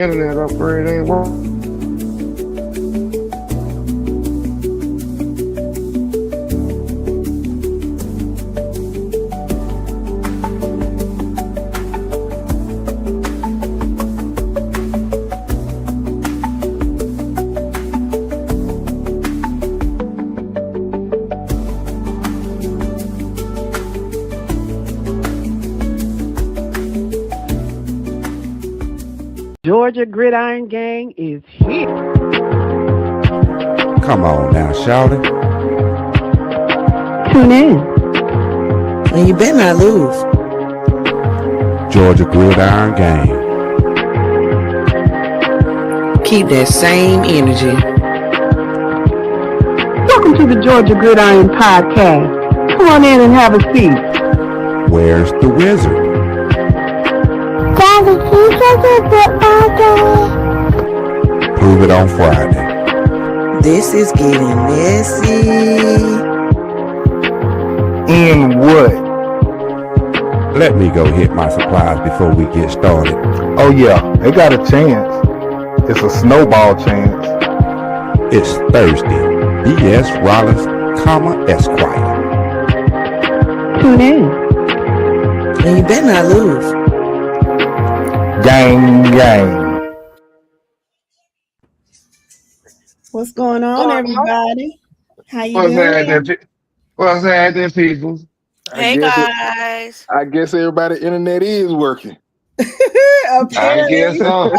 internet upgrade ain't working. Georgia Gridiron Gang is here. Come on now, shouty. Tune in. And you better not lose. Georgia Gridiron Gang. Keep that same energy. Welcome to the Georgia Gridiron Podcast. Come on in and have a seat. Where's the wizard? Daddy, can you take a football game? Prove it on Friday. This is getting messy. In what? Let me go hit my supplies before we get started. Oh yeah, they got a chance. It's a snowball chance. It's Thursday. B.S. Rollins, Esquire. Tune in. And you better not lose. Gang. What's going on, everybody? How you What's doing? happening? What's happening, people? Hey guys. I guess everybody's internet is working. I guess so.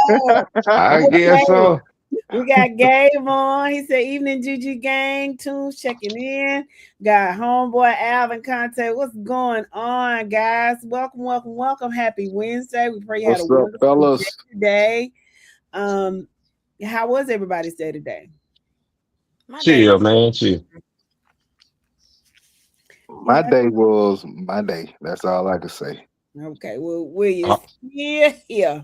I guess so. We got Gabe on. He said, "Evening, Juju Gang. Tunes checking in. Got homeboy Alvin Conte. What's going on, guys? Welcome. Happy Wednesday. We pray you had a What's up, wonderful fellas? day today. How was everybody's day today? Chill, man. Chill. My day was my day. That's all I can say. Okay. Well, William, here. Yeah,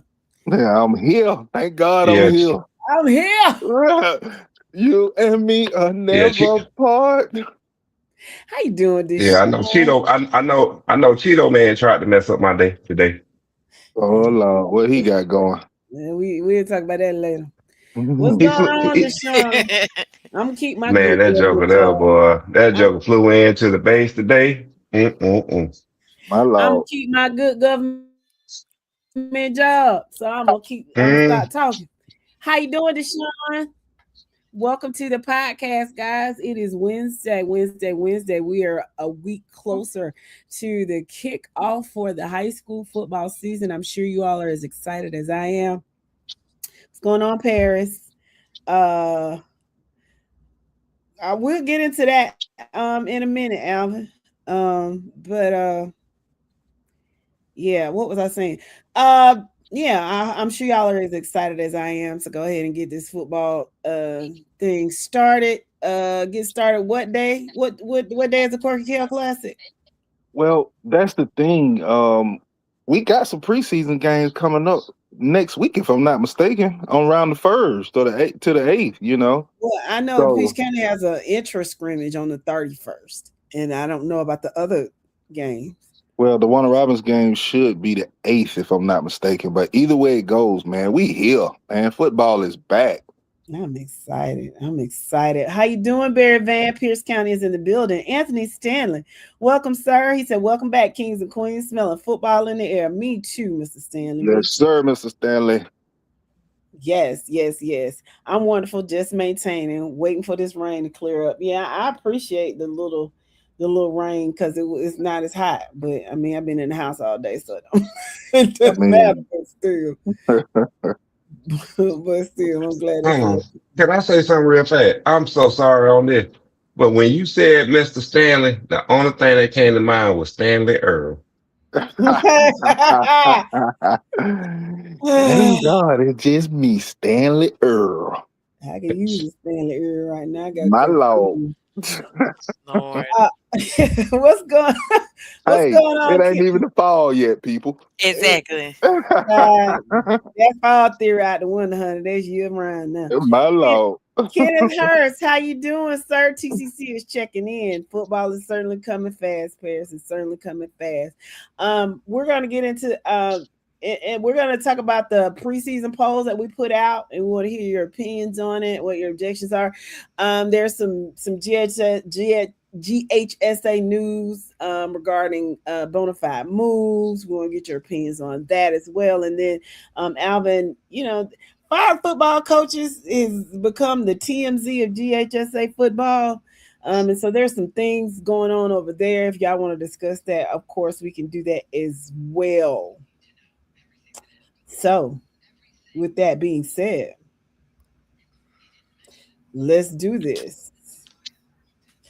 I'm here. Thank God Yeah, I'm here. I'm here. You and me are never apart. How you doing this? Yeah, I know Cheeto. I know Cheeto man tried to mess up my day today. Oh Lord, what he got going? We'll talk about that later. What's going on, Deshaun? I'm gonna keep my Man, that joker there, boy. That joker flew into the base today. My I'm Lord. gonna keep my good government job, so I'm gonna start talking. How you doing, Deshaun? Welcome to the podcast, guys. It is Wednesday. We are a week closer to the kickoff for the high school football season. I'm sure you all are as excited as I am. What's going on, Paris? I will get into that in a minute, Alvin. Yeah, what was I saying? I'm sure y'all are as excited as I am. So go ahead and get this football thing started. Get started. What day? What day is the Corky Kell Classic? Well, that's the thing. We got some preseason games coming up next week, if I'm not mistaken, on around the 1st or the 8th to the 8th. You know. Well, I know Peach County has an intra scrimmage on the 31st, and I don't know about the other games. Well, the Warner Robins game should be the 8th, if I'm not mistaken. But either way it goes, man, we here, man. Football is back. I'm excited. How you doing, Barry Van? Pierce County is in the building. Anthony Stanley, welcome, sir. He said, "Welcome back, Kings and Queens. Smelling football in the air." Me too, Mr. Stanley. Yes, sir, Mr. Stanley. Yes. I'm wonderful. Just maintaining, waiting for this rain to clear up. Yeah, I appreciate the little rain because it's not as hot. But I mean, I've been in the house all day, so it doesn't matter. But still, I'm glad. Can I say something real fast? I'm so sorry on this, but when you said Mr. Stanley, the only thing that came to mind was Stanley Earl. Thank God, it's just me, Stanley Earl. I can use the Stanley Earl right now. I got my Lord. What's going on? It ain't even the fall yet, people. Exactly. That fall theory out the window, honey. That's year round now. My Lord. Kenneth Hurst, how you doing, sir? TCC is checking in. Football is certainly coming fast. Paris is certainly coming fast. We're going to get into and we're going to talk about the preseason polls that we put out, and we want to hear your opinions on it, what your objections are. There's some GHSA news regarding bona fide moves. We want to get your opinions on that as well. And then Alvin, fire football coaches is become the TMZ of GHSA football. And so there's some things going on over there. If y'all want to discuss that, of course, we can do that as well. So, with that being said, let's do this.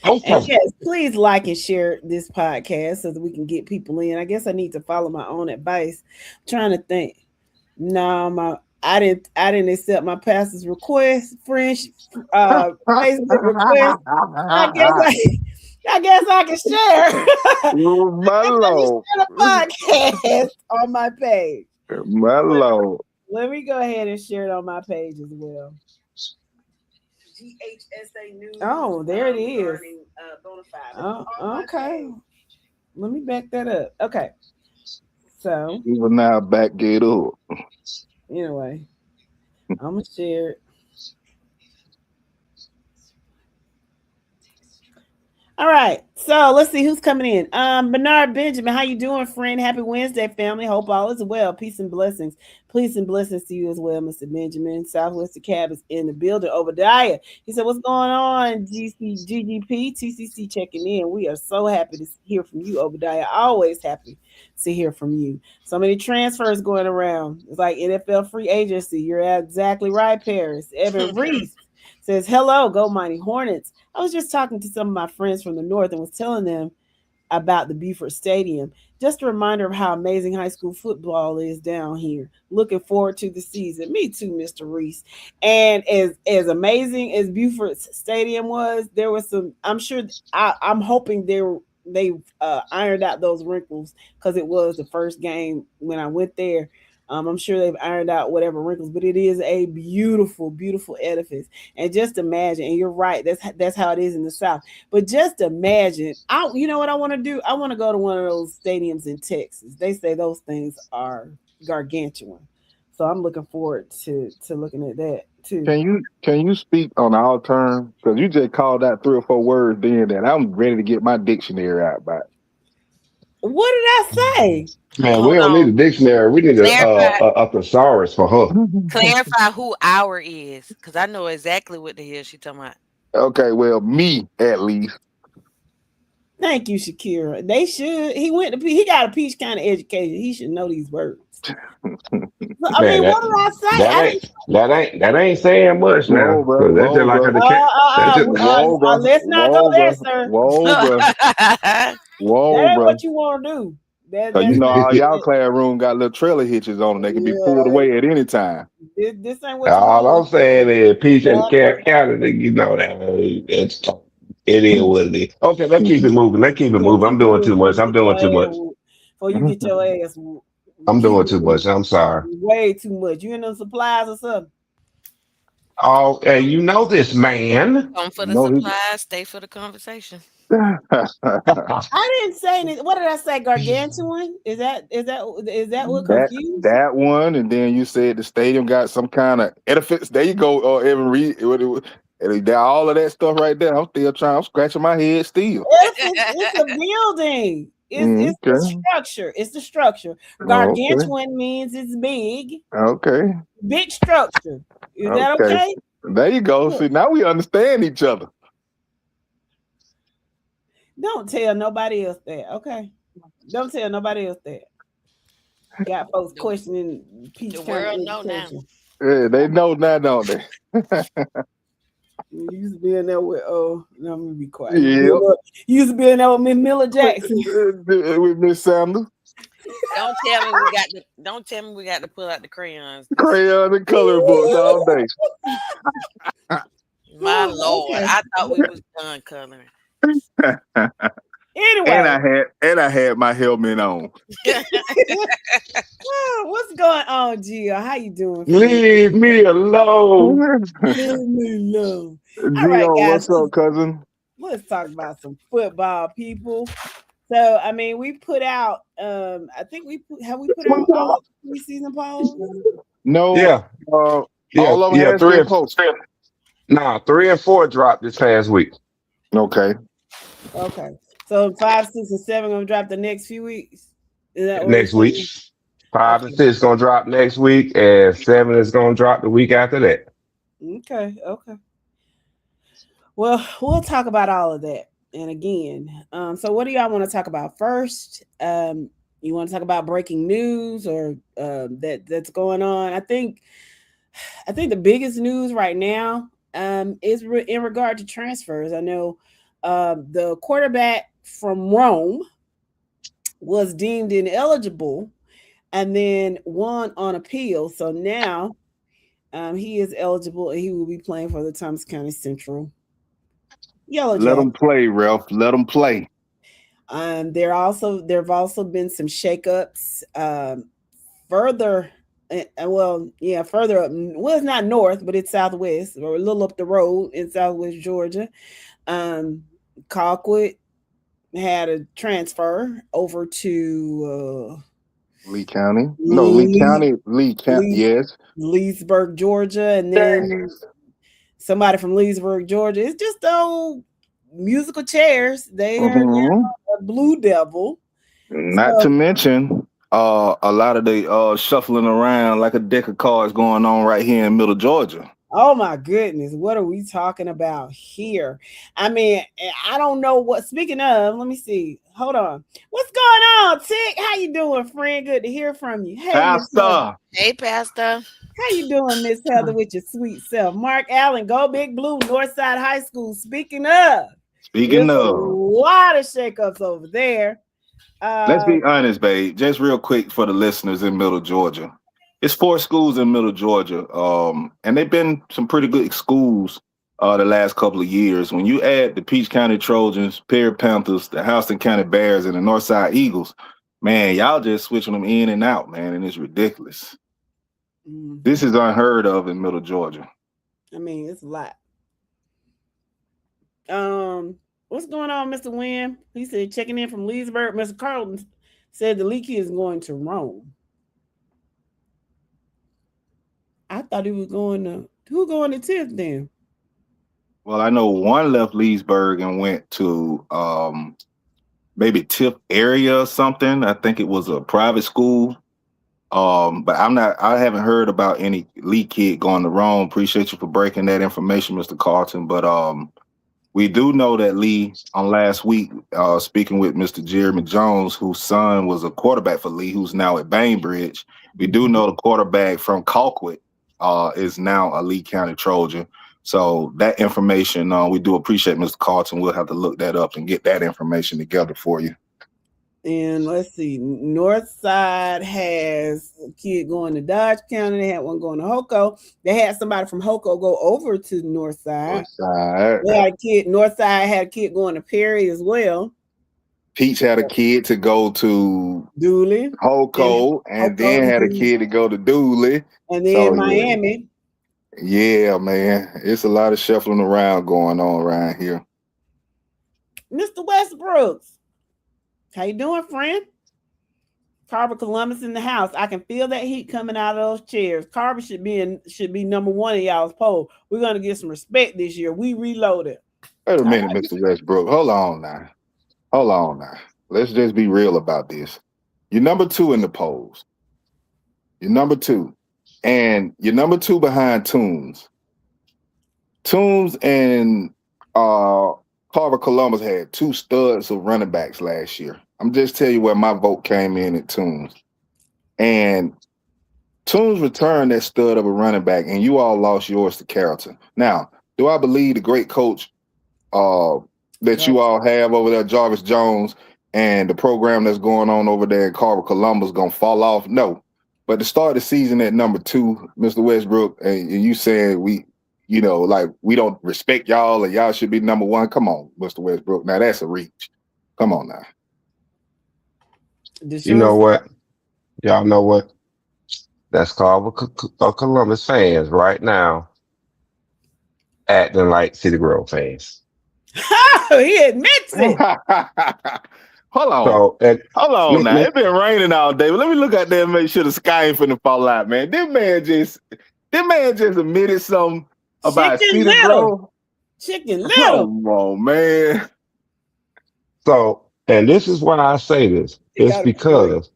Okay. And yes, please like and share this podcast so that we can get people in. I guess I need to follow my own advice. I'm trying to think. No, I didn't accept my pastor's request, Facebook request. I guess I can share. My Lord. Share the podcast on my page. My Lord. Let me go ahead and share it on my page as well. GHSA News. Oh, there it is. Okay. Let me back that up. Okay. So. Even now, back it up. Anyway, I'm going to share it. All right, so let's see who's coming in. Bernard Benjamin, how you doing, friend? Happy Wednesday, family. Hope all is well. Peace and blessings. Peace and blessings to you as well, Mr. Benjamin. Southwest Cab is in the building. Obadiah, he said, what's going on, GGP, TCC checking in. We are so happy to hear from you, Obadiah. Always happy to hear from you. So many transfers going around. It's like NFL free agency. You're exactly right, Paris. Evan Reese says, hello, go Mighty Hornets. I was just talking to some of my friends from the north and was telling them about the Beaufort Stadium. Just a reminder of how amazing high school football is down here. Looking forward to the season. Me too, Mr. Reese. And as amazing as Beaufort's stadium was, there was some, I'm sure, I'm hoping they ironed out those wrinkles because it was the first game when I went there. I'm sure they've ironed out whatever wrinkles, but it is a beautiful, beautiful edifice. And just imagine, and you're right, that's how it is in the South. But just imagine, you know what I want to do? I want to go to one of those stadiums in Texas. They say those things are gargantuan. So I'm looking forward to looking at that too. Can you speak on our terms? Because you just called out 3 or 4 words then that I'm ready to get my dictionary out by. What did I say? Man, we don't need a dictionary. We need a thesaurus for her. Clarify who our is, because I know exactly what the hell she talking about. Okay, well, me at least. Thank you, Shakira. They should. He got a Peach kind of education. He should know these words. I mean, what did I say? That ain't saying much now. Whoa, that's just like let's not go there, sir. Whoa, bro. Whoa, that ain't bro. what you want to do. So you know, all y'all classroom got little trailer hitches on them. They can be pulled away at any time. This ain't what. All I'm saying is Peach and County. You know that it is what it is. Okay, let's keep it moving. I'm doing too much. Before you get your ass. I'm doing too much. I'm sorry. Way too much. You in the supplies or something? Oh, and you know this man. Come for the supplies, stay for the conversation. I didn't say anything. What did I say? Gargantuan? Is that what confused? That one, and then you said the stadium got some kind of edifice. There you go, Evan Reed. All of that stuff right there. I'm scratching my head still. It's a building. It's the structure. It's the structure. Gargantuan means it's big. Okay. Big structure. Is that okay? There you go. See, now we understand each other. Don't tell nobody else that, okay? Don't tell nobody else that. Got folks questioning Peach. The world know now. Yeah, they know now, don't they? You used to be in there with let me be quiet. Yeah. You used to be in there with Miss Miller Jackson. With Miss Sanders. Don't tell me we got to pull out the crayons. Crayon and color books all day. My Lord, I thought we was done coloring. Anyway, and I had my helmet on. What's going on, Gia? How you doing? Leave me alone. Leave me alone. Gio, what's up, cousin? Let's talk about some football, people. So I mean, we put out. I think we put out all preseason polls. No. Yeah. All of them Yeah. has been posted. 3 and 4 dropped this past week. Okay. Okay. So 5, 6, and 7 gonna drop the next few weeks. Is that what Next we're week. saying? 5 and 6 gonna drop next week, and 7 is gonna drop the week after that. Okay. Well, we'll talk about all of that. And again, so what do y'all want to talk about first? You want to talk about breaking news or that's going on? I think the biggest news right now is in regard to transfers. I know the quarterback from Rome was deemed ineligible and then won on appeal. So now he is eligible and he will be playing for the Thomas County Central Yellow Jackets. Let them play, Ralph. Let them play. There have also been some shakeups further. Further up. Well, it's not north, but it's southwest, or a little up the road in southwest Georgia. Colquitt had a transfer over to Lee County. No, Lee County. Yes. Leesburg, Georgia, and then somebody from Leesburg, Georgia. It's just the old musical chairs. They are a Blue Devil. Not to mention a lot of the shuffling around like a deck of cards going on right here in Middle Georgia. Oh my goodness, what are we talking about here? I mean, I don't know what. Speaking of, let me see. Hold on. What's going on, Tick? How you doing, friend? Good to hear from you. Hey, Pastor. Hey, Pastor. How you doing, Miss Heather, with your sweet self? Mark Allen, go Big Blue, Northside High School. Speaking of, a lot of shakeups over there. Let's be honest, babe. Just real quick for the listeners in Middle Georgia. It's 4 schools in Middle Georgia, and they've been some pretty good schools the last couple of years. When you add the Peach County Trojans, Perry Panthers, the Houston County Bears, and the Northside Eagles, man, y'all just switching them in and out, man, and it's ridiculous. Mm-hmm. This is unheard of in Middle Georgia. I mean, it's a lot. What's going on, Mr. Wynn? He said checking in from Leesburg. Mr. Carlton said the Leaky is going to Rome. I thought he was going to Tiff then. Well, I know one left Leesburg and went to maybe Tiff area or something. I think it was a private school. But I haven't heard about any Lee kid going to Rome. Appreciate you for breaking that information, Mr. Carlton. But we do know that Lee on last week, speaking with Mr. Jeremy Jones, whose son was a quarterback for Lee, who's now at Bainbridge. We do know the quarterback from Colquitt is now a Lee County Trojan. So that information, we do appreciate, Mr. Carlton. We'll have to look that up and get that information together for you. And let's see, Northside has a kid going to Dodge County. They had one going to Hoco. They had somebody from Hoco go over to Northside. Northside had a kid going to Perry as well. Peach had a kid to go to Dooley, Hoco, and then had a kid to go to Dooley. And then Miami. Yeah, man. It's a lot of shuffling around going on around here. Mr. Westbrooks. How you doing, friend? Carver Columbus in the house. I can feel that heat coming out of those chairs. Carver should be number one in y'all's poll. We're gonna get some respect this year. We reloaded. Wait a minute, Mr. Westbrook. Hold on now. Let's just be real about this. You're number 2 in the polls. You're number 2. And you're number 2 behind Toombs. Toombs and Carver Columbus had 2 studs of running backs last year. I'm just telling you where my vote came in at Toombs. And Toombs returned that stud of a running back, and you all lost yours to Carrollton. Now, do I believe the great coach that you all have over there, Jarvis Jones, and the program that's going on over there in Carver Columbus going to fall off? No. But to start the season at number 2, Mr. Westbrook, and you saying we don't respect y'all and y'all should be number 1. Come on, Mr. Westbrook. Now that's a reach. Come on now. You know what? Y'all know what? That's Carver Columbus fans right now acting like City Grove fans. He admits it. Hold on. So Hold on now. let- It's been raining all day, but let me look out there and make sure the sky ain't finna fall out, man. This man just admitted something about Chicken Cedar Little. Grove. Chicken Little. Come on, man. so, and this is why I say this. You It's gotta be real. because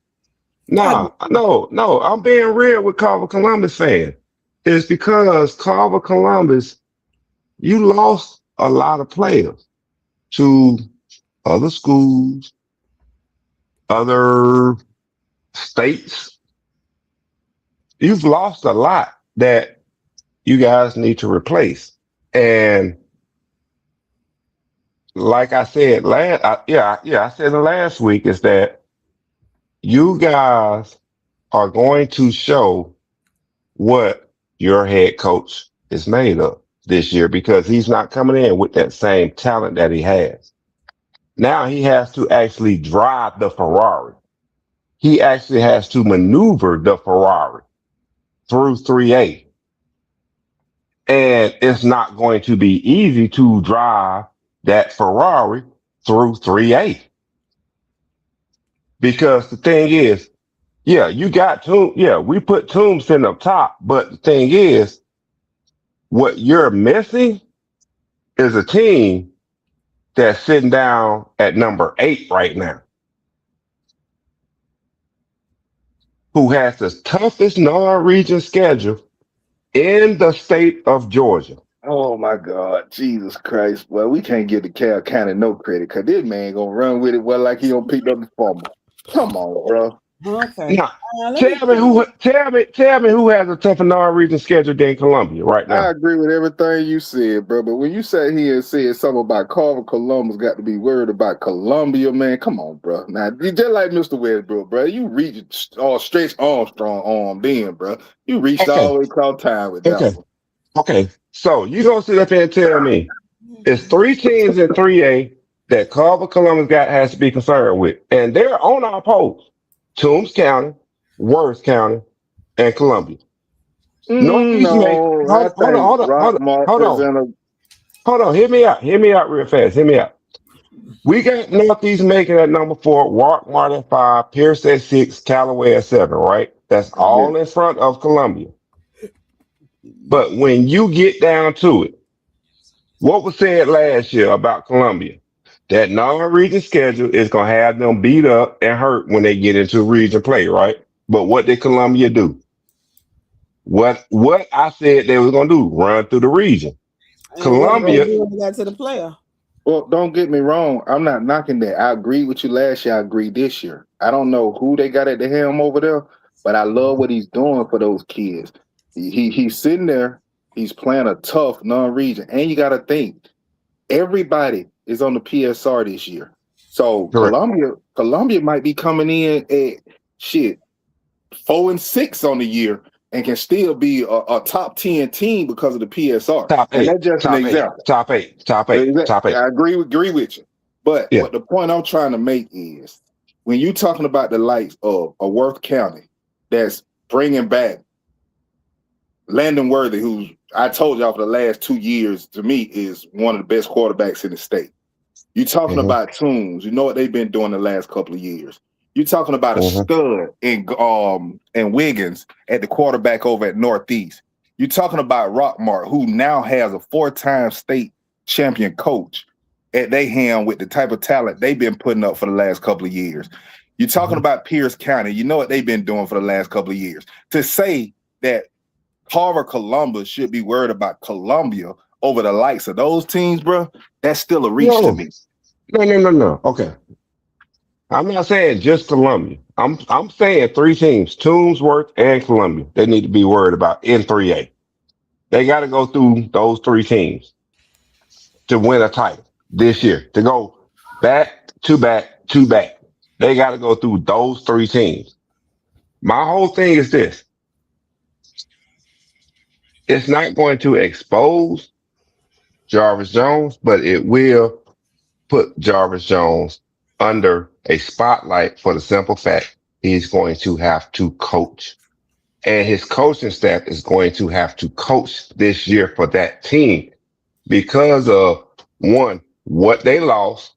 no, I'm being real with Carver Columbus fan. It's because Carver Columbus, you lost a lot of players to other schools, other states. You've lost a lot that you guys need to replace. And like I said I said it last week is that you guys are going to show what your head coach is made of this year because he's not coming in with that same talent that he has. Now he has to actually drive the Ferrari. He actually has to maneuver the Ferrari through 3A. And it's not going to be easy to drive that Ferrari through 3A. Because the thing is, yeah, you got Toombs. Yeah, we put Toombs sitting up top. But the thing is, what you're missing is a team that's sitting down at number 8 right now, who has the toughest non-region schedule in the state of Georgia. Oh my God, Jesus Christ! Well, we can't give the Cal County no credit because this man gonna run with it well like he gonna pick up the fumble. Come on, bro. Okay. Now, Let tell me who has a tougher non-region schedule than Columbia right I now. agree with everything you said, bro. But when you sat here and said something about Carver Columbus got to be worried about Columbia, man, come on, bro. Now, you just like Mr. Westbrook, bro. You reached Stretch Armstrong arm then, bro. You reached all the way across time with that Okay. one. Okay. So you gonna sit up here and tell me it's 3 teams in 3A that Carver Columbus has to be concerned with, and they're on our polls: Toombs County, Worth County, and Columbia. Northeast Macon. No, I think Rockmart present Hold on. Hear me out real fast. Hear me out. We got Northeast Macon at number 4, Rockmart at 5, Pierce at 6, Callaway at 7. Right? That's all in front of Columbia. But when you get down to it, what was said last year about Columbia? That non-region schedule is going to have them beat up and hurt when they get into region play, right? But what did Columbia do? What I said they were going to do, run through the region. Columbia got to the player. Well, don't get me wrong. I'm not knocking that. I agree with you last year. I agree this year. I don't know who they got at the helm over there, but I love what he's doing for those kids. He's sitting there. He's playing a tough non-region, and you got to think everybody is on the PSR this year. So Correct. Columbia might be coming in at 4-6 on the year and can still be a top 10 team because of the PSR. Top 8. And that's just an example. Top eight. I agree with you. But what the point I'm trying to make is when you're talking about the likes of Worth County that's bringing back Landon Worthy, who I told y'all for the last 2 years, to me, is one of the best quarterbacks in the state. You're talking about Toombs. You know what they've been doing the last couple of years. You're talking about a stud in Wiggins at the quarterback over at Northeast. You're talking about Rockmart, who now has a 4-time state champion coach at their hand with the type of talent they've been putting up for the last couple of years. You're talking about Pierce County. You know what they've been doing for the last couple of years. To say that Carver Columbus should be worried about Columbia over the likes of those teams, bro, that's still a reach to me. No. Okay. I'm not saying just Columbia. I'm saying 3 teams, Toombs, Worth, and Columbia. They need to be worried about in 3A. They got to go through those 3 teams to win a title this year, to go back to back to back. They got to go through those 3 teams. My whole thing is this. It's not going to expose Jarvis Jones, but it will put Jarvis Jones under a spotlight for the simple fact he's going to have to coach. And his coaching staff is going to have to coach this year for that team because of, one, what they lost,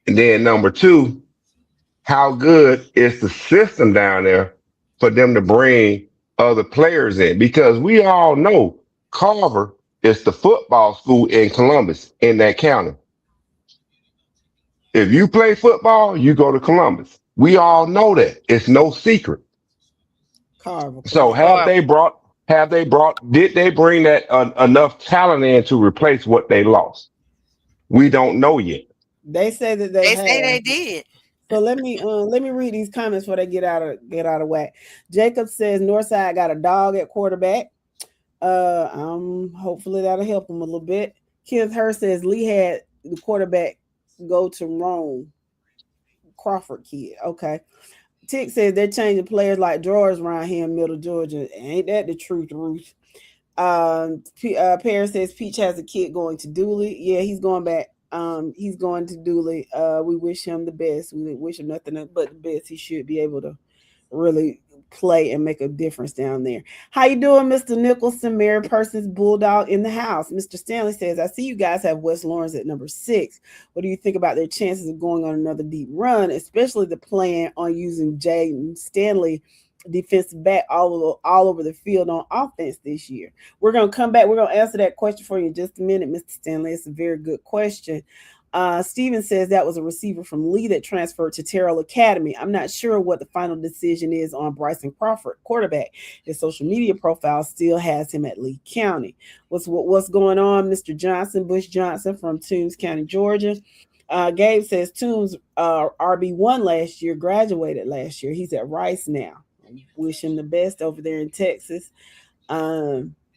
And then number two, how good is the system down there for them to bring other players in? Because we all know Carver is the football school in Columbus, in that county. If you play football, you go to Columbus. We all know that. It's no secret. Carver, So Columbus. did they bring that enough talent in to replace what they lost? We don't know yet. They say that they They say they have. did. So let me read these comments before they get out of whack. Jacob says Northside got a dog at quarterback. Hopefully that'll help him a little bit. Kenneth Hurst says Lee had the quarterback go to Rome. Crawford kid. Okay. Tick says they're changing players like drawers around here in Middle Georgia. Ain't that the truth, Ruth? Paris says Peach has a kid going to Dooley. Yeah, he's going back. He's going to Dooley. We wish him the best. We wish him nothing but the best. He should be able to really play and make a difference down there. How you doing, Mr. Nicholson? Mary Persons Bulldog in the house. Mr. Stanley says, I see you guys have West Lawrence at number 6. What do you think about their chances of going on another deep run, especially the plan on using Jaden Stanley defensive back all over the field on offense this year? We're going to come back. We're going to answer that question for you in just a minute, Mr. Stanley. It's a very good question. Steven says that was a receiver from Lee that transferred to Terrell Academy. I'm not sure what the final decision is on Bryson Crawford, quarterback. His social media profile still has him at Lee County. What's going on, Mr. Johnson, Bush Johnson from Toombs County, Georgia? Gabe says Toombs RB1 last year, graduated last year. He's at Rice now. Wish him the best over there in Texas.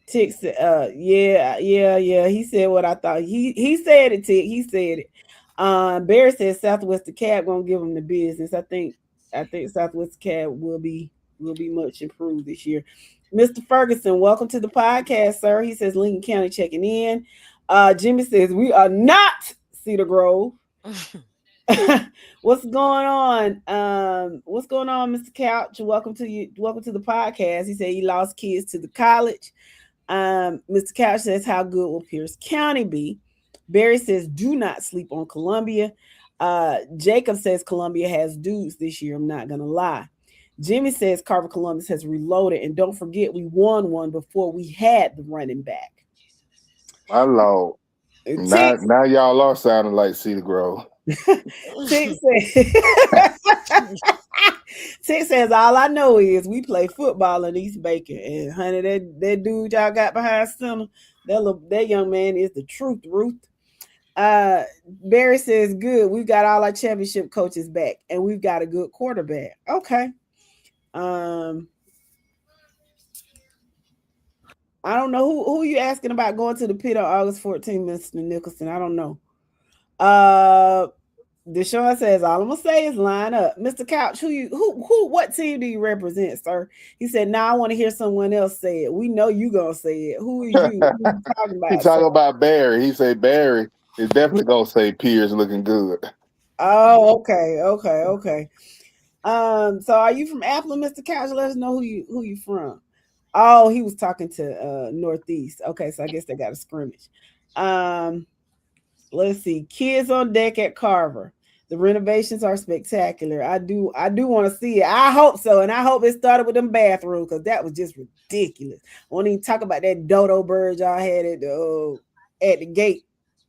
Tick said, yeah. He said what I thought. He said it, Tick. He said it. Barry says Southwest Cab gonna give him the business. I think Southwest Cab will be much improved this year. Mr. Ferguson, welcome to the podcast, sir. He says Lincoln County checking in. Jimmy says we are not Cedar Grove. What's going on? What's going on, Mr. Couch? Welcome to the podcast. He said he lost kids to the college. Mr. Couch says, how good will Pierce County be? Barry says, do not sleep on Columbia. Jacob says Columbia has dudes this year. I'm not gonna lie. Jimmy says Carver Columbus has reloaded, and don't forget we won one before we had the running back. My Lord. Now y'all are sounding like Cedar Grove. Tick says all I know is we play football in East Bacon, and honey, that dude y'all got behind center, that young man is the truth, Ruth. Barry says good. We've got all our championship coaches back, and we've got a good quarterback. Okay. I don't know who you asking about going to the pit on August 14th, Mr. Nicholson. I don't know. Deshaun says all I'm gonna say is line up. Mr. Couch, what team do you represent, sir? He said, I want to hear someone else say it. We know you gonna say it. Who are you? Who you talking about? He's talking about Barry. He said Barry is definitely gonna say Pierce looking good. Oh, okay. So are you from Apple, Mr. Couch? Let us know who you from. Oh, he was talking to Northeast. Okay, so I guess they got a scrimmage. Let's see. Kids on deck at Carver. The renovations are spectacular. I do want to see it. I hope so, and I hope it started with them bathrooms because that was just ridiculous. I won't even talk about that dodo bird y'all had at the gate.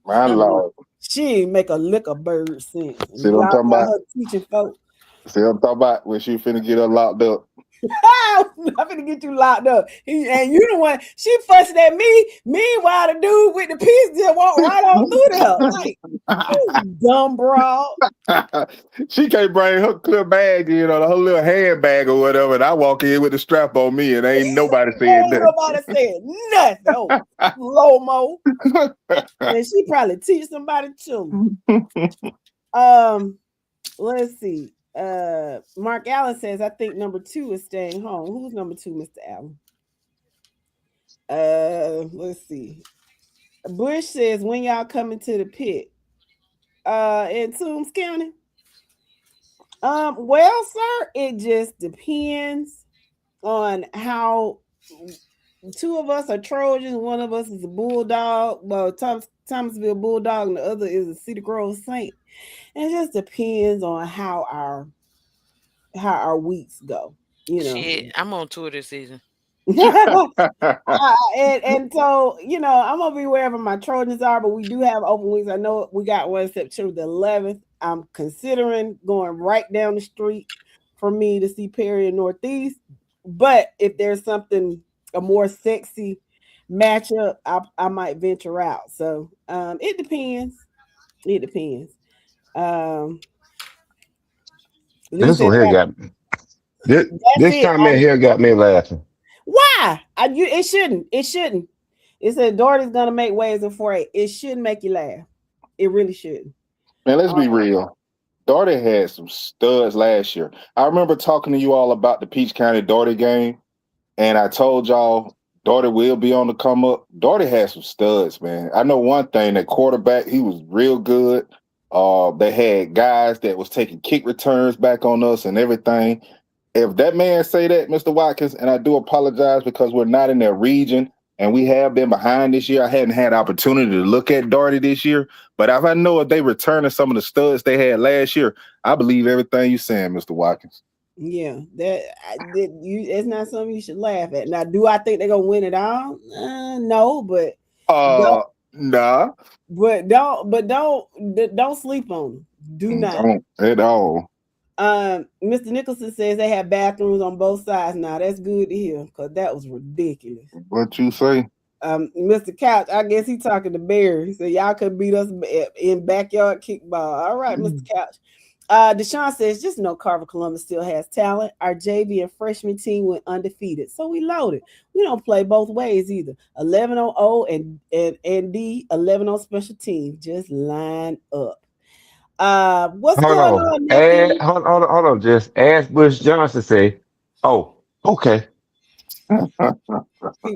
My Lord. She didn't make a lick of bird sense. See what I'm talking about? Her teaching folks. See what I'm talking about? When she finna get her locked up. I'm gonna get you locked up. And you the one, she fussing at me. Meanwhile, the dude with the piece just walked right on through there. Like, dumb broad. She can't bring her clear bag, her little handbag or whatever. And I walk in with the strap on me, and ain't nobody saying nothing. Nobody said nothing. Low mo. And she probably teach somebody too. Let's see. Mark Allen says, I think number 2 is staying home. Who's number 2, Mr. Allen? Let's see. Bush says, when y'all coming to the pit? In Toombs County? Well, sir, it just depends on how two of us are Trojans. One of us is a Bulldog. Well, Thomasville Bulldog, and the other is a Cedar Grove Saint. And it just depends on how our weeks go. You know. Shit, I'm on tour this season. And so I'm gonna be wherever my Trojans are, but we do have open weeks. I know we got one September the 11th. I'm considering going right down the street for me to see Perry and Northeast. But if there's a more sexy matchup, I might venture out. So it depends. It depends. This one here got me. This comment here got me laughing. Why? It shouldn't. It shouldn't. It said Doherty's gonna make waves in 4A. It shouldn't make you laugh. It really shouldn't. Man, let's be real. Doherty had some studs last year. I remember talking to you all about the Peach County Doherty game, and I told y'all Doherty will be on the come up. Doherty had some studs, man. I know one thing, that quarterback, he was real good. They had guys that was taking kick returns back on us and everything. If that man say that, Mr. Watkins, and I do apologize because we're not in their region and we have been behind this year. I hadn't had opportunity to look at Doherty this year, but if I know if they returning some of the studs they had last year, I believe everything you're saying, Mr. Watkins. Yeah, it's not something you should laugh at. Now, do I think they're gonna win it all? No, but nah. But don't sleep on them. Do not Don't at all. Mr. Nicholson says they have bathrooms on both sides. Now that's good to hear because that was ridiculous. What you say? Mr. Couch, I guess he talking to Barry. He said y'all could beat us in backyard kickball. All right, Mr. Couch. Deshaun says just know Carver Columbus still has talent. Our JV and freshman team went undefeated, so we loaded. We don't play both ways either. 11 on O and D, 11 on special teams. Just line up. What's going on? Hold on. Just ask Bush Johnson. Say, oh, okay. He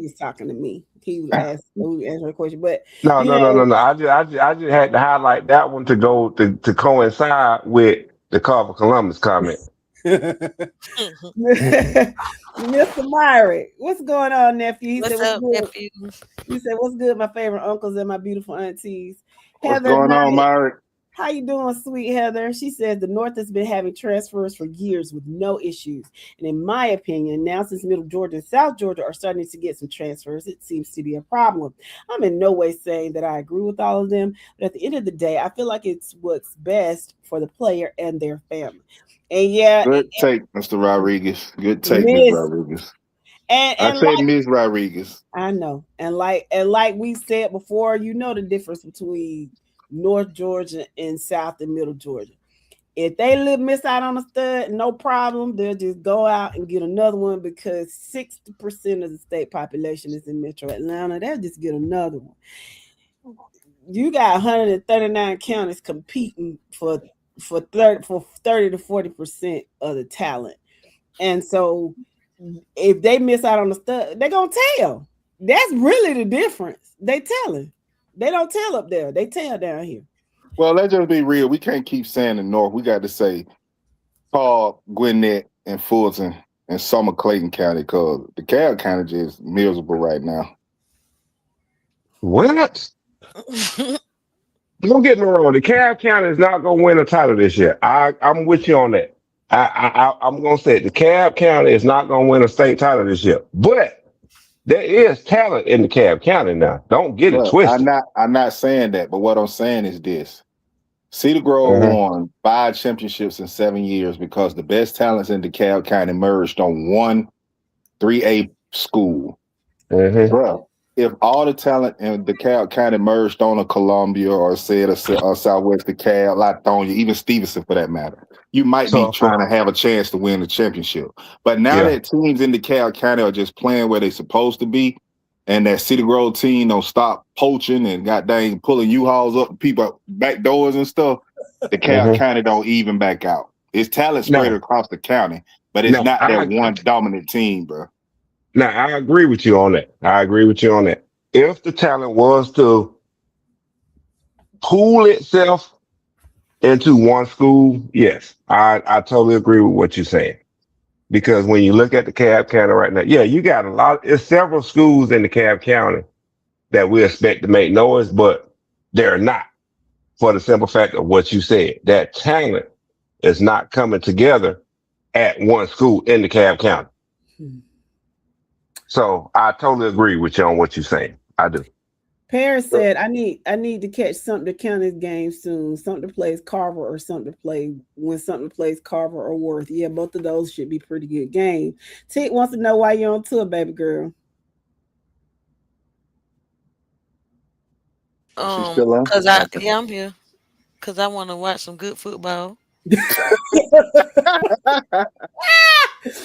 was talking to me. He was answering a question, but no. I just had to highlight that one to go to coincide with the Carver Columbus comment. Mr. Myrick, what's going on, nephew? He What's said, up, nephew? He said, "What's good, my favorite uncles and my beautiful aunties." What's Heather going on, Knight, Myrick? how you doing, sweet Heather? She says the North has been having transfers for years with no issues. And in my opinion, now since Middle Georgia and South Georgia are starting to get some transfers, it seems to be a problem. I'm in no way saying that I agree with all of them, but at the end of the day, I feel like it's what's best for the player and their family. And yeah, good take, Mr. Rodriguez. Good take, Ms. Rodriguez. And I said Ms. Rodriguez. I know. And like we said before, you know the difference between North Georgia and South and Middle Georgia. If they miss out on a stud, no problem. They'll just go out and get another one because 60% of the state population is in Metro Atlanta. They'll just get another one. You got 139 counties competing for 30 to 40% of the talent. And so if they miss out on the stud, they're gonna tell. That's really the difference. They telling. They don't tell up there. They tell down here. Well, let's just be real. We can't keep saying the North. We got to say Paul, Gwinnett, and Fulton, and Summer Clayton County, because the DeKalb County is miserable right now. What? Don't get me wrong. DeKalb County is not going to win a title this year. I'm with you on that. I'm going to say it. DeKalb County is not going to win a state title this year. But there is talent in DeKalb County now. Don't get it twisted. I'm not saying that, but what I'm saying is this. Cedar Grove won 5 championships in 7 years because the best talents in DeKalb County merged on one 3A school. Bro, if all the talent in DeKalb County merged on a Columbia or said a Southwest DeKalb, Lithonia, even Stevenson for that matter, you might be trying to have a chance to win the championship. But now that teams in DeKalb County are just playing where they're supposed to be, and that Cedar Grove team don't stop poaching and goddamn pulling U-Hauls up people back doors and stuff, DeKalb County don't even back out. It's talent spread across the county, but it's not that one dominant team, bro. Now, I agree with you on that. If the talent was to pool itself into one school, yes, I totally agree with what you're saying. because when you look at the Cobb County right now, yeah, you got it's several schools in the Cobb County that we expect to make noise, but they're not, for the simple fact of what you said. That talent is not coming together at one school in the Cobb County. So I totally agree with you on what you're saying. I do. Paris said, I need to catch something to count his game soon. Something to plays Carver or something to play when something plays Carver or Worth. Yeah, both of those should be pretty good game. Tick wants to know why you're on tour, baby girl. Because I'm here. Because I want to watch some good football.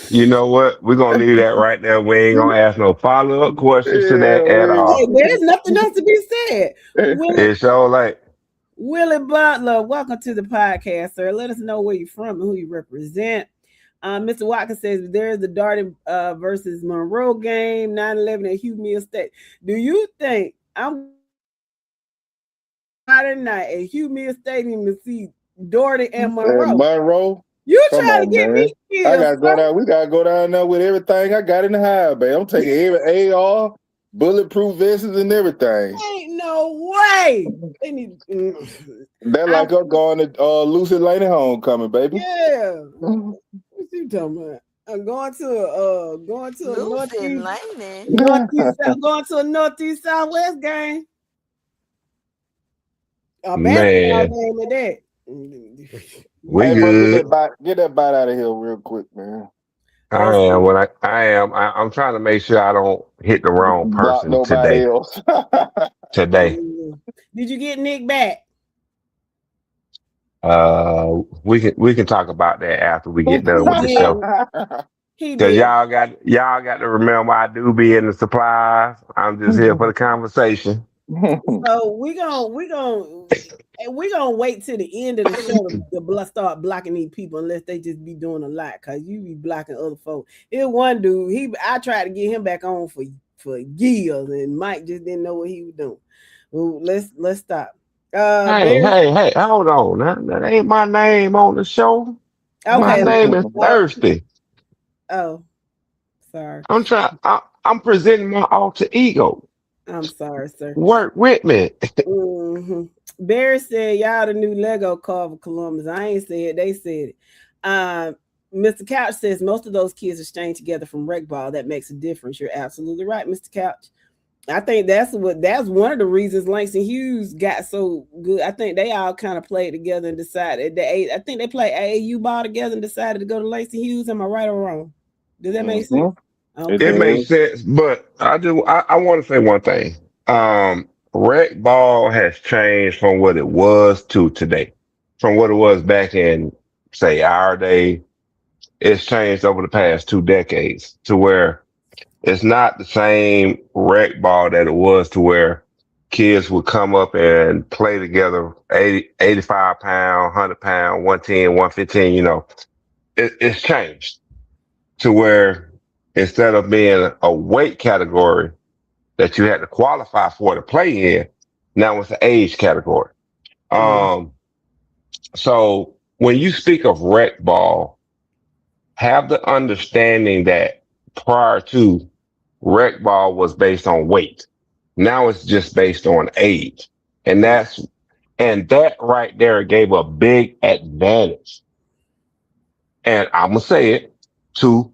You know what? We're gonna leave that right there. We ain't gonna ask no follow-up questions to that at all. Hey, there's nothing else to be said. It's all like Willie Butler, welcome to the podcast, sir. Let us know where you're from and who you represent. Mr. Watkins says there's the Darty versus Monroe game, 9-11 at Hugh Mill State. Do you think I'm Friday night at Hugh Mill Stadium to see Darty and Monroe? Monroe? You trying to get me killed? I gotta go down. We gotta go down there with everything I got in the hive, babe. I'm taking every AR, bulletproof vests, and everything. Ain't no way. They're like us going to Lucy Lane homecoming, baby. Yeah. What you talking about? I'm going to a northeast southwest game. A basketball game at that. We good. Get that bite out of here real quick, man. I'm trying to make sure I don't hit the wrong person today. Today. Did you get Nick back? We can talk about that after we get done with the show. Because y'all got to remember I do be in the supplies. I'm just here for the conversation. So we're gonna wait till the end of the show to start blocking these people unless they just be doing a lot, because you be blocking other folks. It one dude, I tried to get him back on for years, and Mike just didn't know what he was doing. Well, let's stop. Hey, hold on. That ain't my name on the show. Okay. My name is Thirsty. Oh, sorry. I'm presenting my alter ego. I'm sorry, sir. Work with me. Mm-hmm. Barry said, y'all the new Lego car for Columbus. I ain't said it. They said it. Mr. Couch says most of those kids are staying together from rec ball. That makes a difference. You're absolutely right, Mr. Couch. I think that's one of the reasons Langston Hughes got so good. I think they all kind of played together and decided I think they played AAU ball together and decided to go to Langston Hughes. Am I right or wrong? Does that make sense? Okay. It makes sense, but I want to say one thing. Rec ball has changed from what it was to today. From what it was back in, say, our day, it's changed over the past 2 decades to where it's not the same rec ball that it was, to where kids would come up and play together 85 pound, 100 pound, 110, 115, it's changed to where instead of being a weight category that you had to qualify for to play in, now it's an age category. So when you speak of rec ball, have the understanding that prior to, rec ball was based on weight. Now it's just based on age. And that right there gave a big advantage. And I'm going to say it, to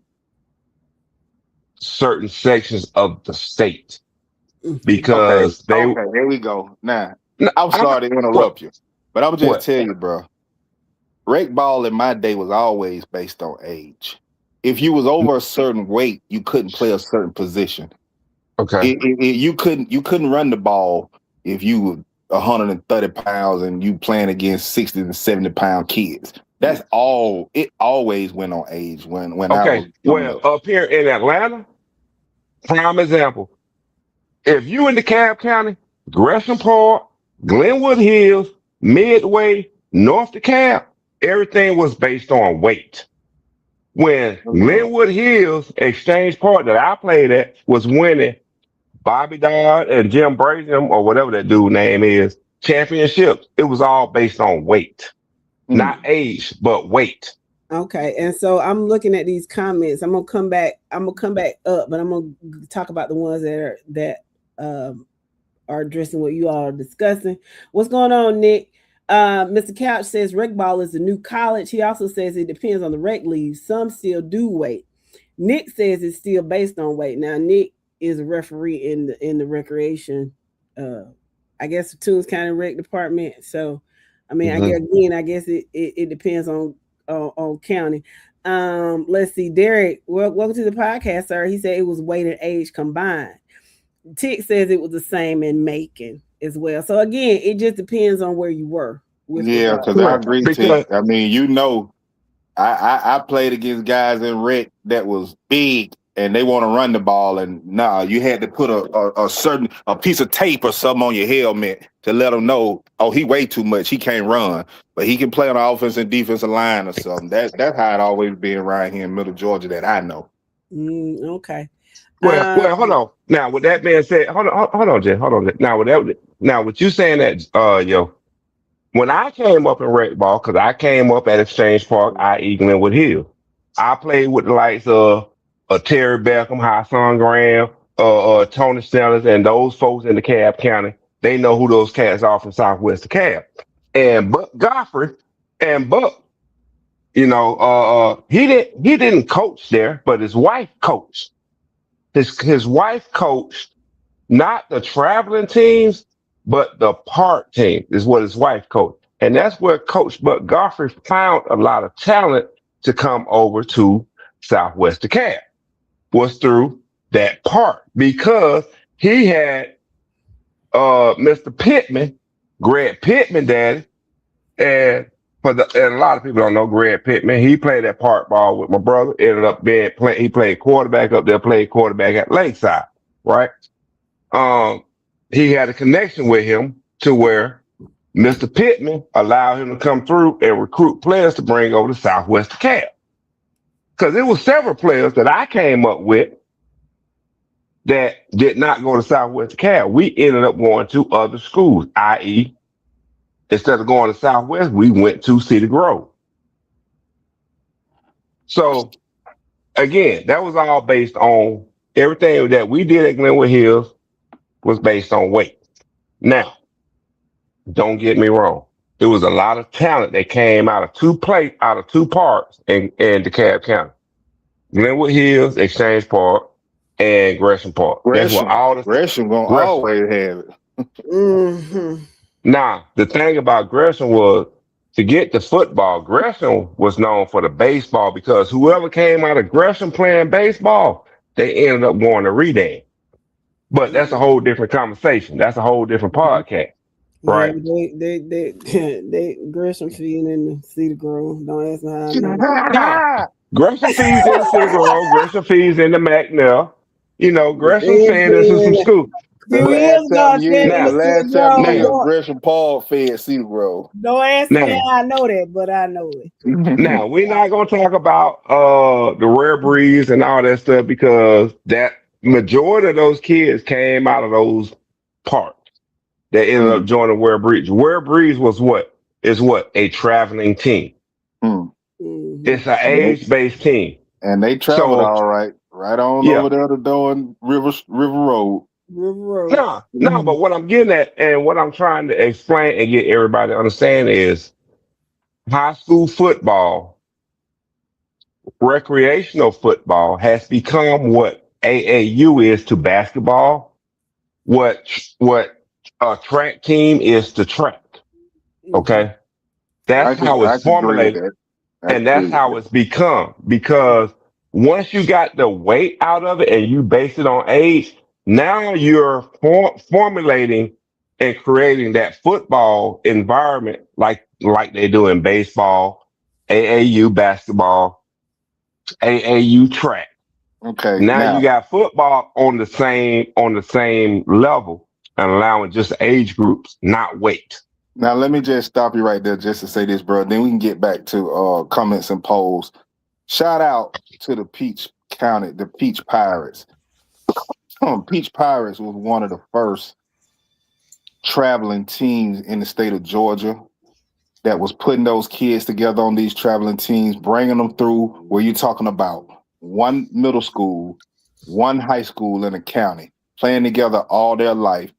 certain sections of the state, because here we go. Now, I'm sorry to interrupt you, but I would just tell you, bro, rec ball in my day was always based on age. If you was over a certain weight, you couldn't play a certain position. Okay. You couldn't run the ball if you were 130 pounds and you playing against 60 and 70 pound kids. That's all. It always went on age when I was up here in Atlanta, prime example. If you in the Cobb County, Gresham Park, Glenwood Hills, Midway, North DeKalb, everything was based on weight. When Glenwood Hills Exchange Park that I played at was winning Bobby Dodd and Jim Brayham, or whatever that dude name is, championships, it was all based on weight. Not age, but weight. Okay, and so I'm looking at these comments. I'm gonna come back up, but I'm gonna talk about the ones that are addressing what you all are discussing. What's going on, Nick? Mr. Couch says rec ball is the new college. He also says it depends on the rec league. Some still do weight. Nick says it's still based on weight. Now, Nick is a referee in the recreation, I guess, the Tools County Rec Department. So, I mean, I guess it depends on county. Let's see, Derek. Welcome to the podcast, sir. He said it was weight and age combined. Tick says it was the same in Macon as well. So again, it just depends on where you were. Yeah, because I agree, Tick. I mean, I played against guys in rec that was big and they want to run the ball, and you had to put a piece of tape or something on your helmet to let them know, oh, he weighed too much, he can't run, but he can play on the offense and defensive line or something. That's how it always been around here in Middle Georgia that I know. Okay. Well, hold on. Now, with that being said, hold on, Jay. Hold on. Now, with you saying that, when I came up in rec ball, because I came up at Exchange Park, i.e. Glenwood Hill, I played with the likes of Terry Beckham, Hassan Graham, Tony Sellers, and those folks in the DeKalb County. They know who those cats are from Southwest DeKalb. And Buck Godfrey and Buck, he didn't coach there, but his wife coached. His wife coached not the traveling teams, but the park team is what his wife coached. And that's where Coach Buck Godfrey found a lot of talent to come over to Southwest DeKalb, was through that park, because he had Mr. Pittman, Greg Pittman, daddy, and a lot of people don't know Greg Pittman. He played that park ball with my brother. Ended up he played quarterback up there, played quarterback at Lakeside, right? He had a connection with him to where Mr. Pittman allowed him to come through and recruit players to bring over to Southwest DeKalb. Because there were several players that I came up with that did not go to Southwest DeKalb. We ended up going to other schools, i.e., instead of going to Southwest, we went to Cedar Grove. So, again, that was all based on everything that we did at Glenwood Hills was based on weight. Now, don't get me wrong. There was a lot of talent that came out of two parks in DeKalb County. Glenwood Hills, Exchange Park, and Gresham Park. Gresham gonna always have it. Mm-hmm. Now, the thing about Gresham was, to get to football, Gresham was known for the baseball, because whoever came out of Gresham playing baseball, they ended up going to Redan. But that's a whole different conversation. That's a whole different podcast, right? Yeah, they Gresham feeding in the Cedar Grove. Don't ask me how I know. Gresham feeds in Cedar Grove. Gresham feeds in the McNair. Gresham saying this is some school. The last time Gresham Paul fed Cedar Grove. Don't ask me how I know that, but I know it. Now, we're not going to talk about the rare breeds and all that stuff, because that majority of those kids came out of those parks that ended up joining Rare Breeds. Rare Breeds was what? Is what? A traveling team. Mm-hmm. It's an age-based team. And they traveled all right. Right on over there to doing River Road. No, but what I'm getting at and what I'm trying to explain and get everybody to understand is high school football, recreational football has become what AAU is to basketball, what a track team is to track. Okay? That's how it's formulated. And that's how it's become. Because once you got the weight out of it and you base it on age, now you're formulating and creating that football environment like they do in baseball, AAU basketball, AAU track. Okay. Now you got football on the same level and allowing just age groups, not weight. Now let me just stop you right there just to say this, bro. Then we can get back to comments and polls. Shout out to the Peach Pirates. Peach Pirates was one of the first traveling teams in the state of Georgia. that was putting those kids together on these traveling teams, bringing them through where you're talking about one middle school, one high school in a county, playing together all their life,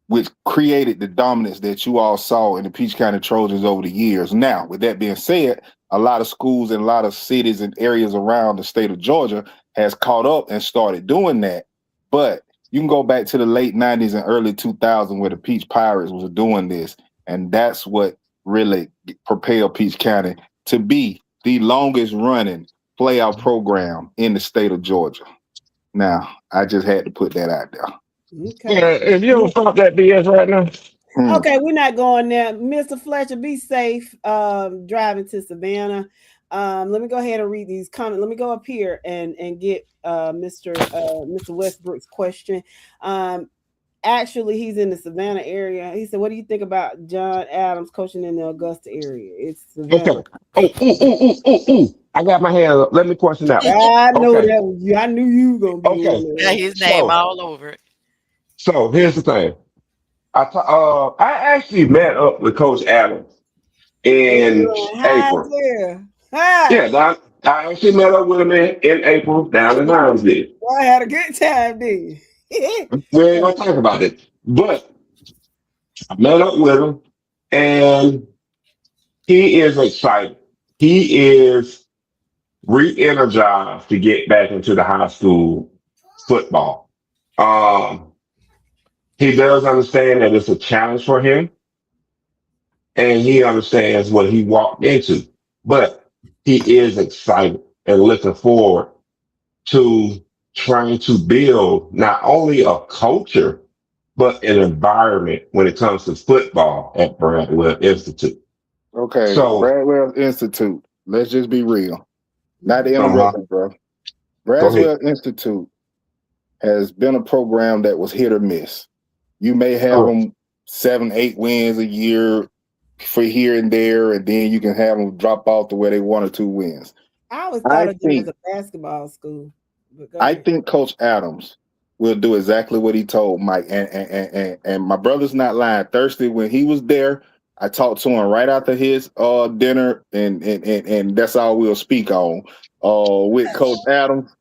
which created the dominance that you all saw in the Peach County Trojans over the years. Now, with that being said, a lot of schools and a lot of cities and areas around the state of Georgia has caught up and started doing that. But you can go back to the late 90s and early 2000s where the Peach Pirates was doing this. And that's what really propelled Peach County to be the longest running playoff program in the state of Georgia. Now, I just had to put that out there. Okay. Yeah, if you don't stop that BS right now. Okay, we're not going there. Mr. Fletcher, be safe driving to Savannah. Let me go ahead and read these comments. Let me go up here and get Mr. Westbrook's question. Actually, he's in the Savannah area. He said, what do you think about John Adams coaching in the Augusta area? It's Savannah. Okay. I got my hand up. Let me question that one. I know that was you. I knew you were going to be in there. Got his name all over it. So here's the thing. I actually met up with Coach Adams in April. Yeah, I actually met up with him in April down in Hinesville. Well, I had a good time, didn't you? We ain't gonna talk about it, but I met up with him, and he is excited. He is re-energized to get back into the high school football. He does understand that it's a challenge for him, and he understands what he walked into. But he is excited and looking forward to trying to build not only a culture, but an environment when it comes to football at Bradwell Institute. Okay, so Bradwell Institute, let's just be real. Not the interruption, bro. Bradwell Institute has been a program that was hit or miss. You may have them 7-8 wins a year for here and there, and then you can have them drop off to where they 1 or 2 wins. I always thought of it as a basketball school. I think Coach Adams will do exactly what he told Mike. And my brother's not lying. Thursday, when he was there, I talked to him right after his dinner, and that's all we'll speak on with Coach Adams.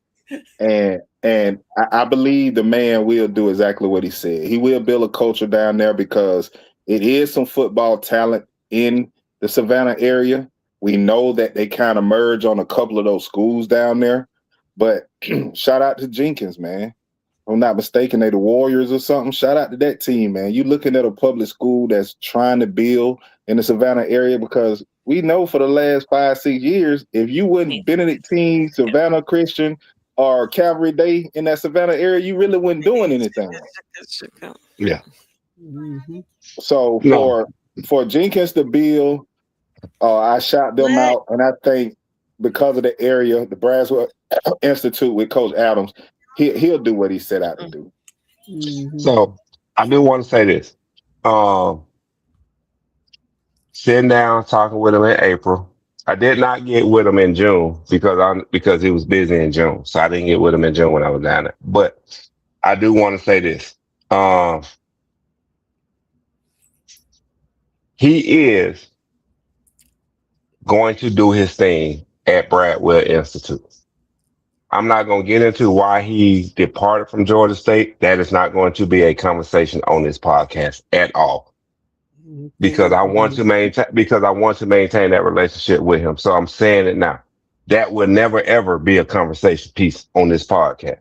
And I believe the man will do exactly what he said. He will build a culture down there because it is some football talent in the Savannah area. We know that they kind of merge on a couple of those schools down there. But shout out to Jenkins, man. If I'm not mistaken, they the Warriors or something. Shout out to that team, man. You're looking at a public school that's trying to build in the Savannah area because we know for the last 5-6 years, if you wouldn't Benedictine, Savannah Christian, or Calvary Day in that Savannah area, you really wasn't doing anything. Yeah. Mm-hmm. So for Jenkins to build, I shot them out, and I think because of the area, the Bradwell Institute with Coach Adams, he'll do what he set out to do. Mm-hmm. So I do want to say this. Sitting down talking with him in April. I did not get with him in June because he was busy in June. So I didn't get with him in June when I was down there. But I do want to say this. He is going to do his thing at Bradwell Institute. I'm not going to get into why he departed from Georgia State. That is not going to be a conversation on this podcast at all. Because I want to maintain that relationship with him. So I'm saying it now. That will never ever be a conversation piece on this podcast.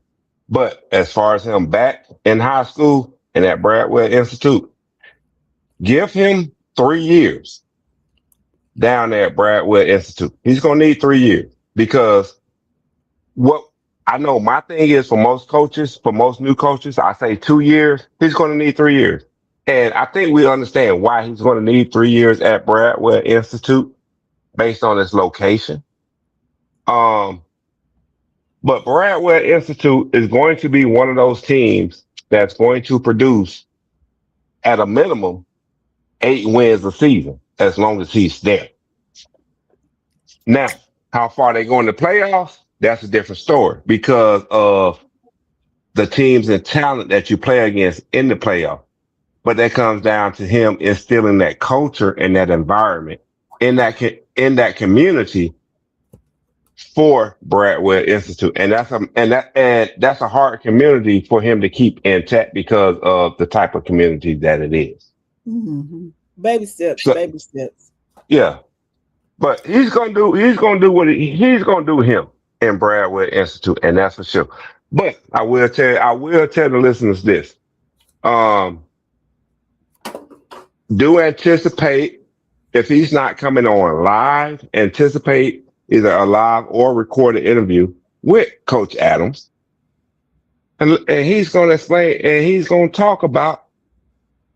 But as far as him back in high school and at Bradwell Institute, give him 3 years down there at Bradwell Institute. He's gonna need 3 years because what I know my thing is for most new coaches, I say 2 years. He's gonna need 3 years. And I think we understand why he's going to need 3 years at Bradwell Institute based on its location. But Bradwell Institute is going to be one of those teams that's going to produce at a minimum 8 wins a season as long as he's there. Now, how far they go in the playoffs, that's a different story because of the teams and talent that you play against in the playoffs. but that comes down to him instilling that culture and that environment in that community for Bradwell Institute, and that's a hard community for him to keep intact because of the type of community that it is. Mm-hmm. Baby steps, So, baby steps. yeah, but he's gonna do he's gonna do him in Bradwell Institute, and that's for sure. But I will tell the listeners this. Do anticipate, if he's not coming on live, anticipate either a live or recorded interview with Coach Adams. And he's going to explain, and he's going to talk about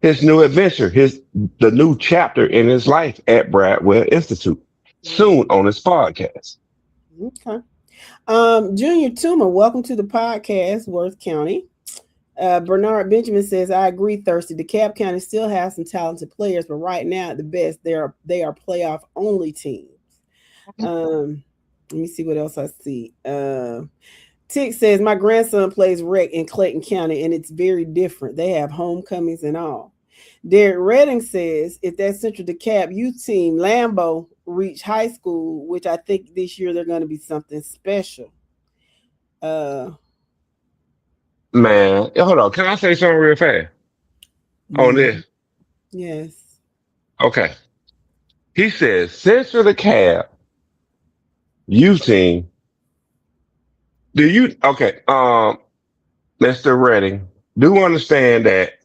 his new adventure, the new chapter in his life at Bradwell Institute soon on his podcast. Okay. Junior Toomer, welcome to the podcast, Worth County. Bernard Benjamin says, I agree, Thirsty. DeKalb County still has some talented players, but right now at the best, they are playoff only teams. Let me see what else I see. Tick says, my grandson plays rec in Clayton County, and it's very different. They have homecomings and all. Derek Redding says, if that Central DeKalb youth team, Lambeau, reach high school, which I think this year they're going to be something special. Man, hold on. Can I say something real fast on this? Yes. Okay. He says, Central DeKalb youth team. Mr. Redding, do understand that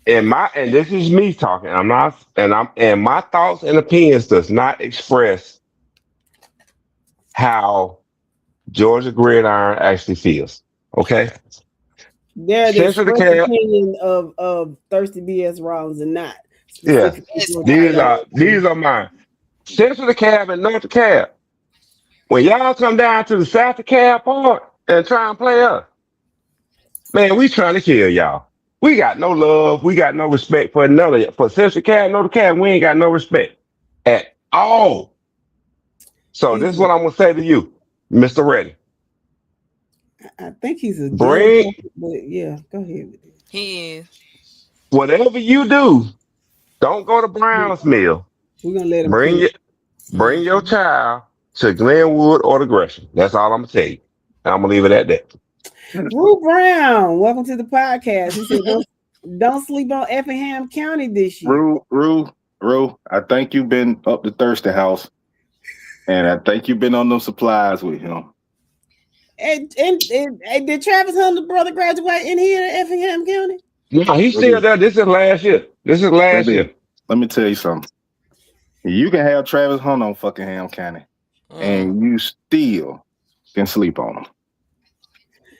and this is me talking. My thoughts and opinions does not express how Georgia Gridiron actually feels. Okay. They're the express opinion of Thirsty BS Rollins and not. Yeah. These are mine. Central DeKalb and North DeKalb. When y'all come down to the South DeKalb part and try and play us, man, we trying to kill y'all. We got no love. We got no respect for Central DeKalb, North DeKalb. We ain't got no respect at all. So this is what I'm gonna say to you, Mr. Reddy. I think he's a but yeah, go ahead with it. He is. Whatever you do, don't go to Brown's Mill. We're gonna let him bring your child to Glenwood or the Gresham. That's all I'm gonna tell you. And I'm gonna leave it at that. Rue Brown, welcome to the podcast. He said, don't sleep on Effingham County this year. Rue, I think you've been up to Thirsty House, and I think you've been on those supplies with him. And did Travis Hunter's brother graduate in here at Effingham County? No, he's still there. This is last year. Let me tell you something. You can have Travis Hunter on fucking Ham County, and you still can sleep on him.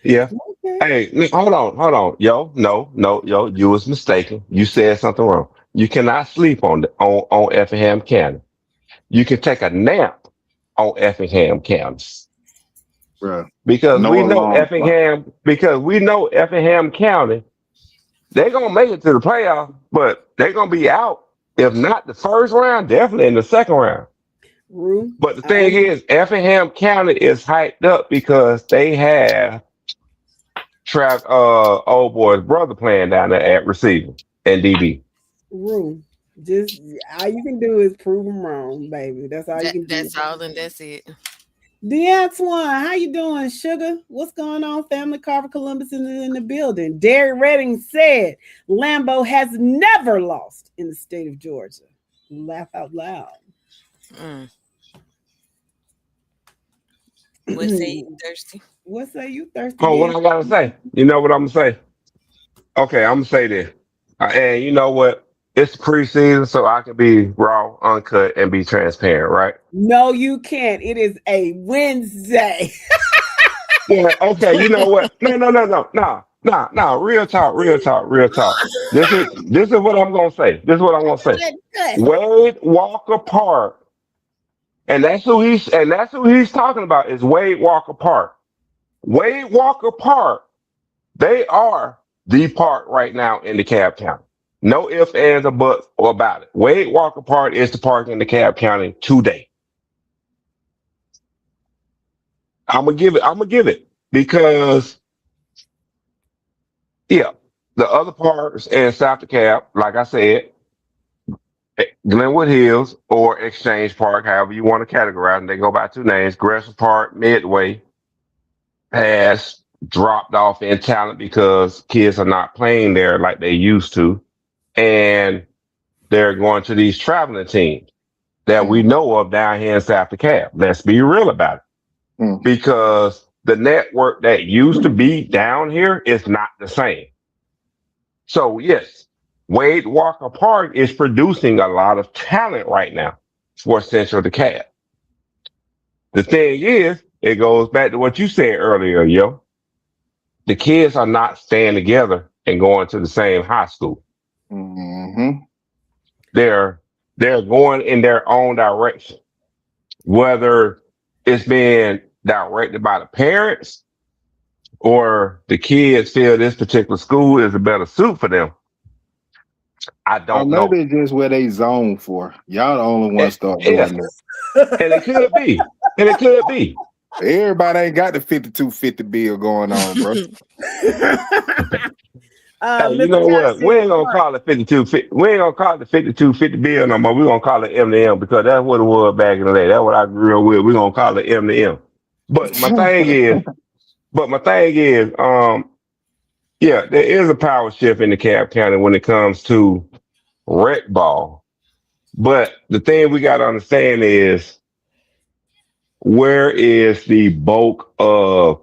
Yeah. Okay. Hey, hold on. Yo, you was mistaken. You said something wrong. You cannot sleep on Effingham County. You can take a nap on Effingham County. Right. Because we know Effingham County, they're gonna make it to the playoffs, but they're gonna be out. If not the first round, definitely in the second round. But the thing is, Effingham County is hyped up because they have old boy's brother playing down there at receiver and DB. Just all you can do is prove them wrong, baby. That's all you can do. That's all, and that's it. DeAntoine, how you doing, sugar? What's going on, family? Carver Columbus in the building. Derek Redding said Lambeau has never lost in the state of Georgia. Laugh out loud. What say you, Thirsty? What say you, Thirsty? Oh, what I gotta say? You know what I'm gonna say? Okay, I'm gonna say this. And you know what? It's preseason, so I can be raw, uncut, and be transparent, right? No, you can't. It is a Wednesday. Yeah, okay, you know what? No. Real talk. This is what I'm gonna say. Wade Walker Park. And that's who he's talking about is Wade Walker Park. Wade Walker Park, they are the park right now in DeKalb County. No ifs, ands, or buts or about it. Wade Walker Park is the park in DeKalb County today. I'm gonna give it because the other parts in South DeKalb, like I said, Glenwood Hills or Exchange Park, however you want to categorize them, they go by two names. Gresham Park, Midway, has dropped off in talent because kids are not playing there like they used to. And they're going to these traveling teams that we know of down here in South DeKalb. Let's be real about it. Because the network that used to be down here is not the same. So, yes, Wade Walker Park is producing a lot of talent right now for Central DeKalb. The thing is, it goes back to what you said earlier, yo. The kids are not staying together and going to the same high school. Mm-hmm. They're going in their own direction. Whether it's being directed by the parents or the kids feel this particular school is a better suit for them, I don't know. Maybe it's just where they zone for. Y'all the only ones start doing that. And it could be. And it could be. Everybody ain't got the 5250 bill going on, bro. Hey, you know what? We ain't gonna call it 5250. We ain't gonna call it the 5250 bill no more. We're gonna call it M to M because that's what it was back in the day. That's what I grew up with. We're gonna call it M to M. But my thing is, yeah, there is a power shift in the DeKalb County when it comes to rec ball. But the thing we gotta understand is, where is the bulk of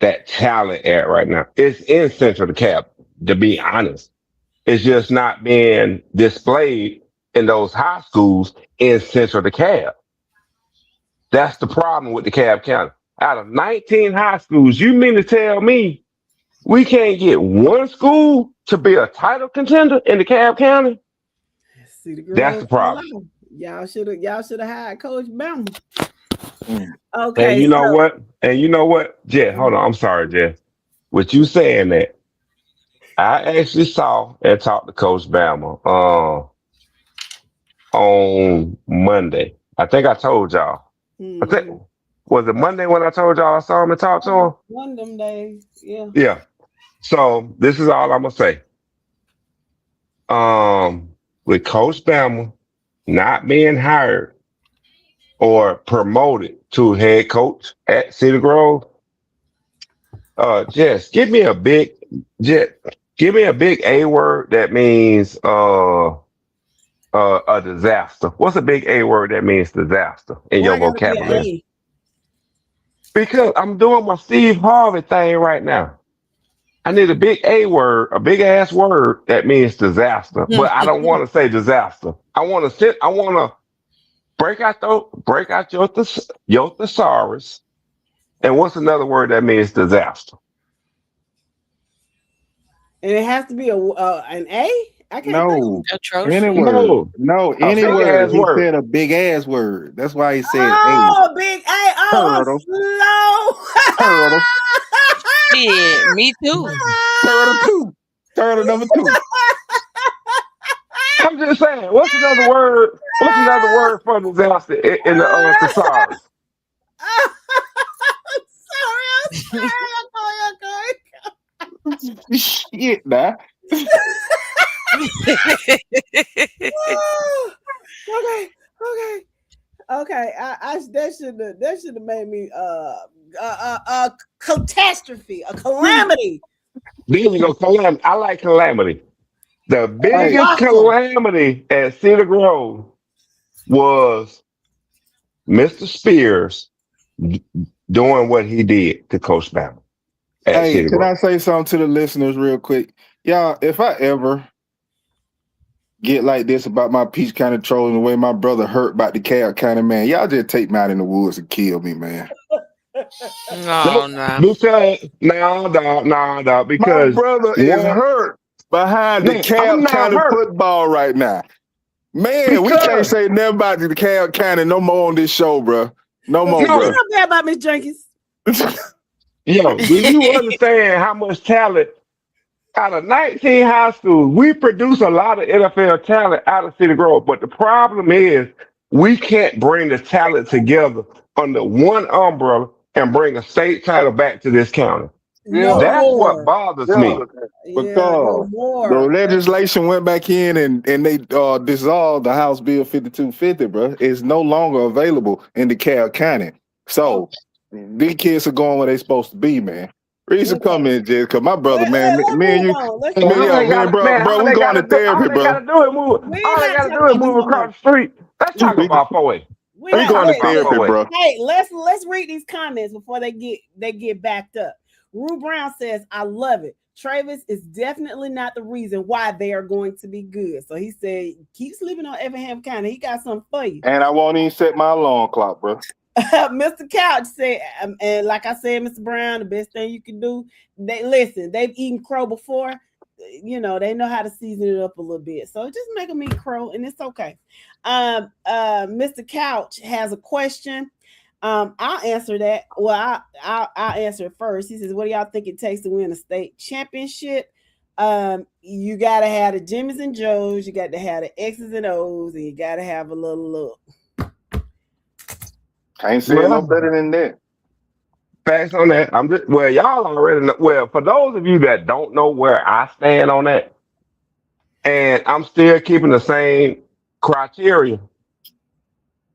that talent at right now? It's in Central DeKalb, to be honest. It's just not being displayed in those high schools in Central DeKalb. That's the problem with DeKalb County. Out of 19 high schools, you mean to tell me we can't get one school to be a title contender in DeKalb County? That's the problem. Y'all should have hired Coach Bama. Okay. And you know what? Jet, hold on. I'm sorry, Jet. With you saying that, I actually saw and talked to Coach Bama on Monday. I think I told y'all. I think, was it Monday when I told y'all I saw him and talked to him? One of them days, yeah. Yeah. So this is all I'm gonna say. With Coach Bama not being hired or promoted to head coach at Cedar Grove, Jess, give me a big A word that means a disaster. What's a big A word that means disaster in your vocabulary? Because I'm doing my Steve Harvey thing right now. I need a big A word, a big ass word that means disaster. But I don't want to say disaster. I want to break out your thesaurus. And what's another word that means disaster? And it has to be an A? I can't think. Any word. No, any word. He said a big ass word. That's why he said A. Big A. Oh, slow. Turtle. Yeah, me too. Turtle 2. Turtle number 2. I'm just saying, what's another word? What's another word for disaster in the thesaurus? I'm sorry. Shit, nah. Okay. That should have made me a catastrophe, a calamity. There you go, calamity. I like calamity. The biggest calamity at Cedar Grove was Mr. Spears doing what he did to Coach Bama. Hey, can I say something to the listeners real quick? Y'all, if I ever get like this about my Peach County trolling the way my brother hurt about the DeKalb County, man, y'all just take me out in the woods and kill me, man. No. Because no, because my brother is hurt behind the DeKalb County football right now. Man, we can't say nothing about the DeKalb County no more on this show, bro. No more, bro. You don't care about Miss Jenkins. Yo, do you understand how much talent out of 19 high schools, we produce a lot of NFL talent out of Cedar Grove, but the problem is we can't bring the talent together under one umbrella and bring a state title back to this county. No That's what more. bothers me. Yeah, no Because the more. legislation went back in and they dissolved the House Bill 5250, bro. It's no longer available in DeKalb County. So these kids are going where they supposed to be, man. Reason come in, just because my brother, man, Let's me and move you, on. Let's And move all they on. gotta, man, bro, all we they going to gotta do, all therapy, they bro. gotta do is move. We're All they not gotta talking do is about move this no across more. the street. Let's talk We- about 4A. We're We not going to hey, therapy, away. bro. Hey, let's read these comments before they get backed up. Rue Brown says, I love it. Travis is definitely not the reason why they are going to be good. So he said, keep sleeping on Effingham County. He got something for you. And I won't even set my alarm clock, bro. Mr. Couch said, and like I said, Mr. Brown, the best thing you can do, they've eaten crow before. You know, they know how to season it up a little bit. So just make them eat crow and it's okay. Mr. Couch has a question. I'll answer that. Well, I'll answer it first. He says, what do y'all think it takes to win a state championship? You got to have the Jimmys and Joes, you got to have the X's and O's, and you got to have a little look. Can't say no better than that. Facts on that. Y'all already know. Well, for those of you that don't know where I stand on that, and I'm still keeping the same criteria,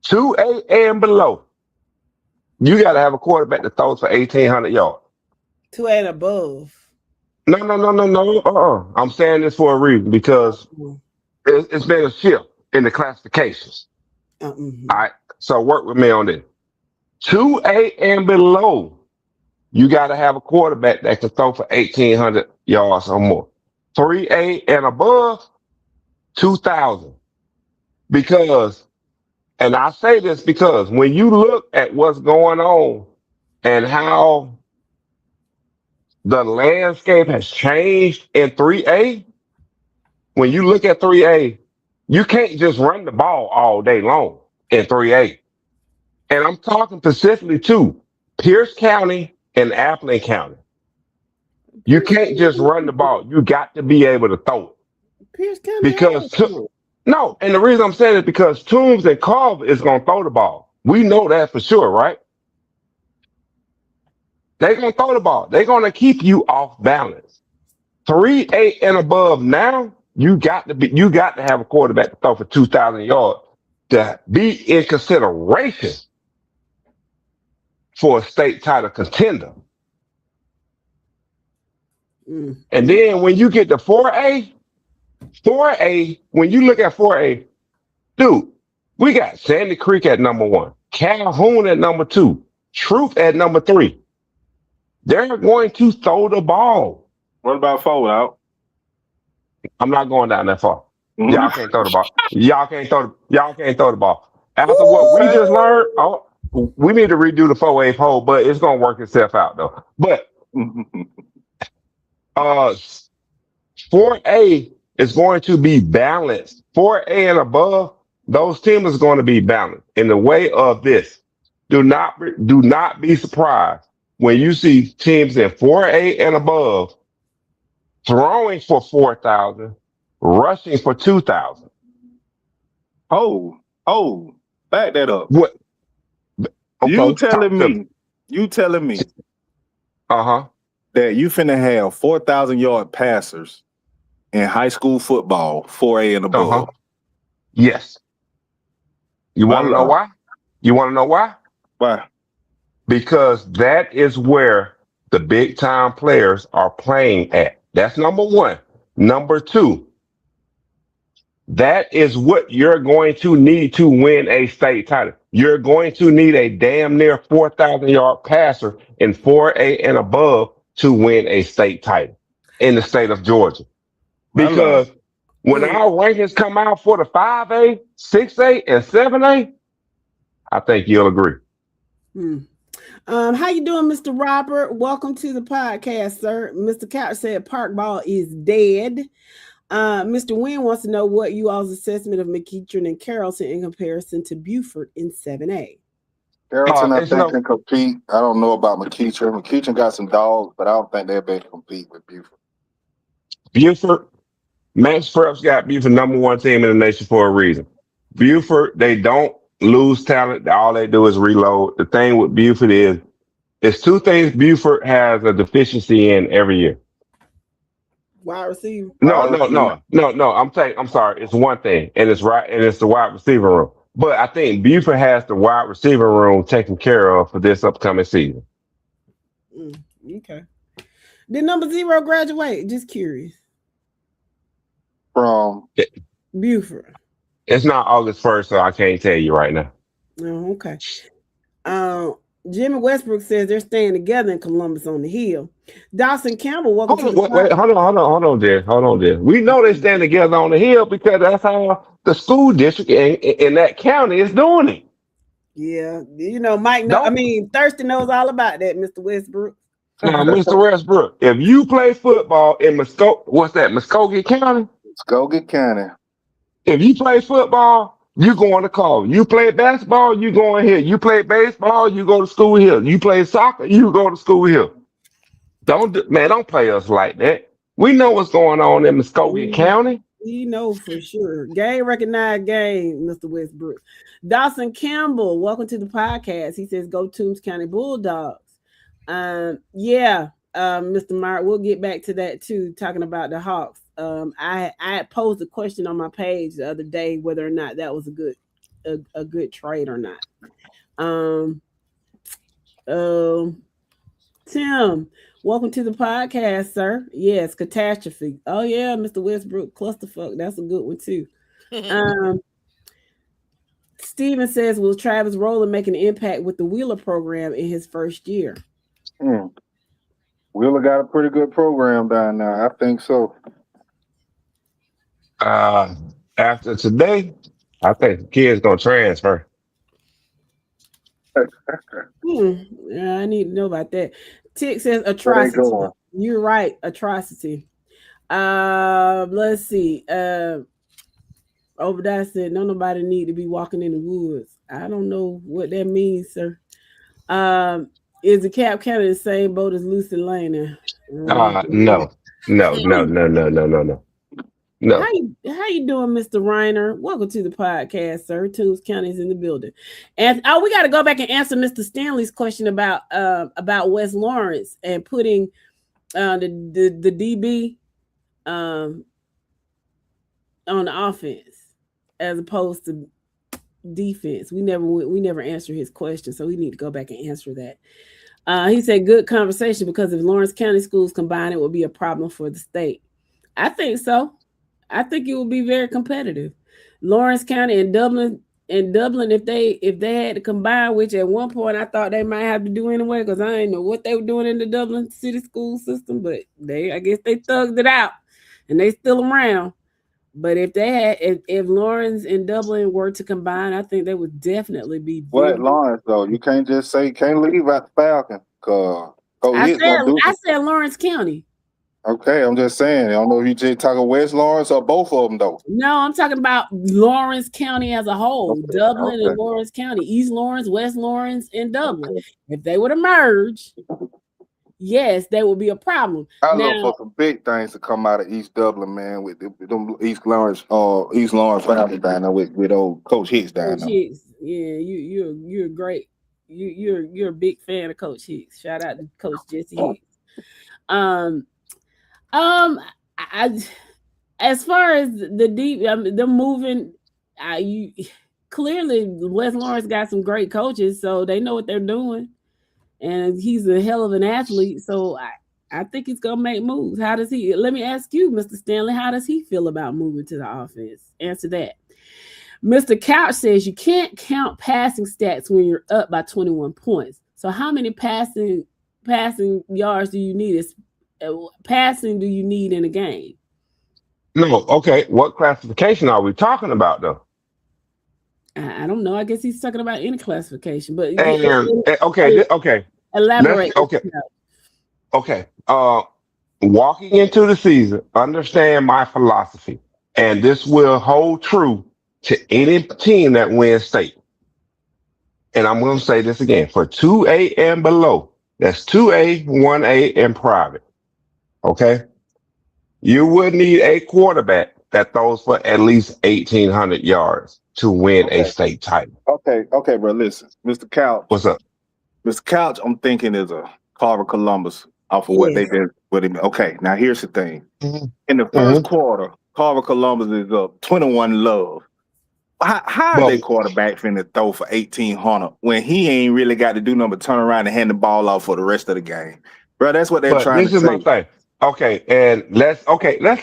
2A and below, you got to have a quarterback that throws for 1,800 yards. 2 and above. No. I'm saying this for a reason because it's been a shift in the classifications. All right. So work with me on this. 2A and below, you got to have a quarterback that can throw for 1,800 yards or more. 3A and above, 2,000. Because, and I say this because when you look at what's going on and how the landscape has changed in 3A, when you look at 3A, you can't just run the ball all day long in 3A. And I'm talking specifically to Pierce County and Appling County. You can't just run the ball. You got to be able to throw it. Pierce County. Because no, and the reason I'm saying it is because Toombs and Carver is going to throw the ball. We know that for sure, right? They're going to throw the ball. They're going to keep you off balance. 3A and above now, you got to have a quarterback to throw for 2,000 yards to be in consideration for a state title contender. And then when you get to 4A, when you look at 4A, dude, we got Sandy Creek at number 1, Calhoun at number 2, Truth at number 3. They're going to throw the ball. What about fold out? I'm not going down that far. Y'all can't throw the ball. Y'all can't throw the ball. After what we just learned, we need to redo the 4A poll, but it's gonna work itself out though. But 4A is going to be balanced. 4A and above, those teams are going to be balanced in the way of this. Do not be surprised when you see teams in 4A and above throwing for 4,000, rushing for 2,000. Oh, back that up. What? Okay, You telling me that you finna have 4,000-yard passers in high school football, 4A and above? Yes. You want to know why? You want to know why? Why? Because that is where the big time players are playing at. That's number 1. Number 2, that is what you're going to need to win a state title. You're going to need a damn near 4,000-yard passer in 4A and above to win a state title in the state of Georgia. Because when our rankings come out for the 5A, 6A, and 7A, I think you'll agree. How you doing, Mr. Robert? Welcome to the podcast, sir. Mr. Couch said park ball is dead. Mr. Wynn wants to know what you all's assessment of McEachern and Carrollton in comparison to Buford in 7A. Carrollton, I think, can compete. I don't know about McEachern. McEachern got some dogs, but I don't think they'll be able to compete with Buford. Buford, Max Preps got Buford number 1 team in the nation for a reason. Buford, they don't lose talent. All they do is reload. The thing with Buford is It's two things Buford has a deficiency in every year. Wide receiver. No. I'm sorry. It's one thing, and it's right, and it's the wide receiver room. But I think Buford has the wide receiver room taken care of for this upcoming season. Okay. Did number 0 graduate? Just curious. From Buford. It's not August 1st, so I can't tell you right now. Oh, okay. Jimmy Westbrook says they're staying together in Columbus on the Hill. Dawson Campbell, welcome to the hold on, there. We know they stand together on the Hill because that's how the school district in that county is doing it. Yeah, you know, Thurston knows all about that, Mr. Westbrook. Mr. Westbrook, if you play football in Muskogee County? Muskogee County. If you play football, you go on the call. You play basketball, you go in here. You play baseball, you go to school here. You play soccer, you go to school here. Don't play us like that. We know what's going on in Muskogee County. We know for sure. Game recognized game, Mr. Westbrook. Dawson Campbell, welcome to the podcast. He says, go Toombs County Bulldogs. Mr. Mark, we'll get back to that too, talking about the Hawks. I posed a question on my page the other day whether or not that was a good trade or not. Tim, welcome to the podcast, sir. Yes, catastrophe. Oh yeah, Mr. Westbrook, clusterfuck. That's a good one too. Steven says, will Travis Rowland make an impact with the Wheeler program in his first year? Wheeler got a pretty good program down there. I think so. After today, I think the kid's gonna transfer. Yeah, I need to know about that. Tick says atrocity. You're right, atrocity. Let's see. Obadiah said, no, nobody need to be walking in the woods. I don't know what that means, sir. Is the Cap County the same boat as Lucy Lane? No. How you doing, Mr. Reiner? Welcome to the podcast, sir. Toombs County is in the building. And we got to go back and answer Mr. Stanley's question about West Lawrence and putting the DB on the offense as opposed to defense. We never answered his question, so we need to go back and answer that. He said, good conversation, because if Lawrence County schools combine, it will be a problem for the state. I think so. I think it will be very competitive. Lawrence County and Dublin, if they had to combine, which at one point I thought they might have to do anyway, because I didn't know what they were doing in the Dublin city school system, but I guess they thugged it out and they still around. But if Lawrence and Dublin were to combine, I think they would definitely be. What Lawrence though? You can't just say can't leave out the Falcon. I said Lawrence County. Okay, I'm just saying. I don't know if you just talking West Lawrence or both of them though. No, I'm talking about Lawrence County as a whole. Okay, Dublin and Lawrence County, East Lawrence, West Lawrence, and Dublin. If they were to merge, yes, that would be a problem. I look for some big things to come out of East Dublin, man, with them East Lawrence family down there with old Coach Hicks down there. Hicks. Yeah, you're great. You're a big fan of Coach Hicks. Shout out to Coach Jesse Hicks. As far as the deep, they're moving. Clearly West Lawrence got some great coaches, so they know what they're doing. And he's a hell of an athlete, so I think he's gonna make moves. How does he? Let me ask you, Mr. Stanley, how does he feel about moving to the offense? Answer that. Mr. Couch says you can't count passing stats when you're up by 21 points. So how many passing yards do you need? Passing do you need in a game? No, okay. What classification are we talking about though? I don't know. I guess he's talking about any classification, but okay. Elaborate. Okay. Walking into the season, understand my philosophy, and this will hold true to any team that wins state. And I'm going to say this again: for 2A and below, that's 2A, 1A, and private. Okay, you would need a quarterback that throws for at least 1,800 yards to win a state title. Okay, bro. Listen, Mr. Couch. What's up? Mr. Couch, I'm thinking is a Carver Columbus off of what they Yes. did with him. Okay, now here's the thing. Mhm. In the first quarter, Carver Columbus is up 21 love. How is But their quarterback finna throw for 1,800 when he ain't really got to do nothing but turn around and hand the ball off for the rest of the game? Bro, that's what they're trying this to is my say. thing. Okay, and let's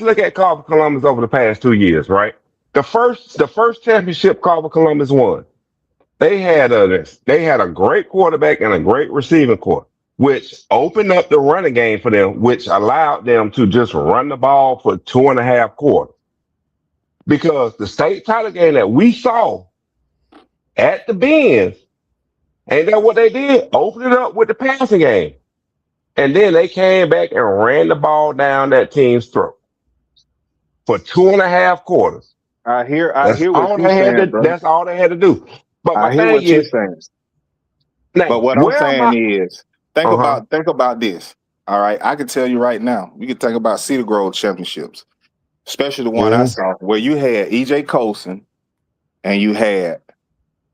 look at Carver Columbus over the past 2 years, right? The first championship Carver Columbus won. They had a great quarterback and a great receiving core, which opened up the running game for them, which allowed them to just run the ball for 2.5 quarters. Because the state title game that we saw at the Benz, ain't that what they did? Open it up with the passing game. And then they came back and ran the ball down that team's throat for 2.5 quarters. I hear That's what all you're they had saying, to bro. that's all they had to do. But my I hear thing what you're is, saying. now, But what I'm where am saying I? is, think Uh-huh. about this. All right, I can tell you right now. You can think about Cedar Grove championships, especially the one I Hmm. saw, where you had EJ Colson and you had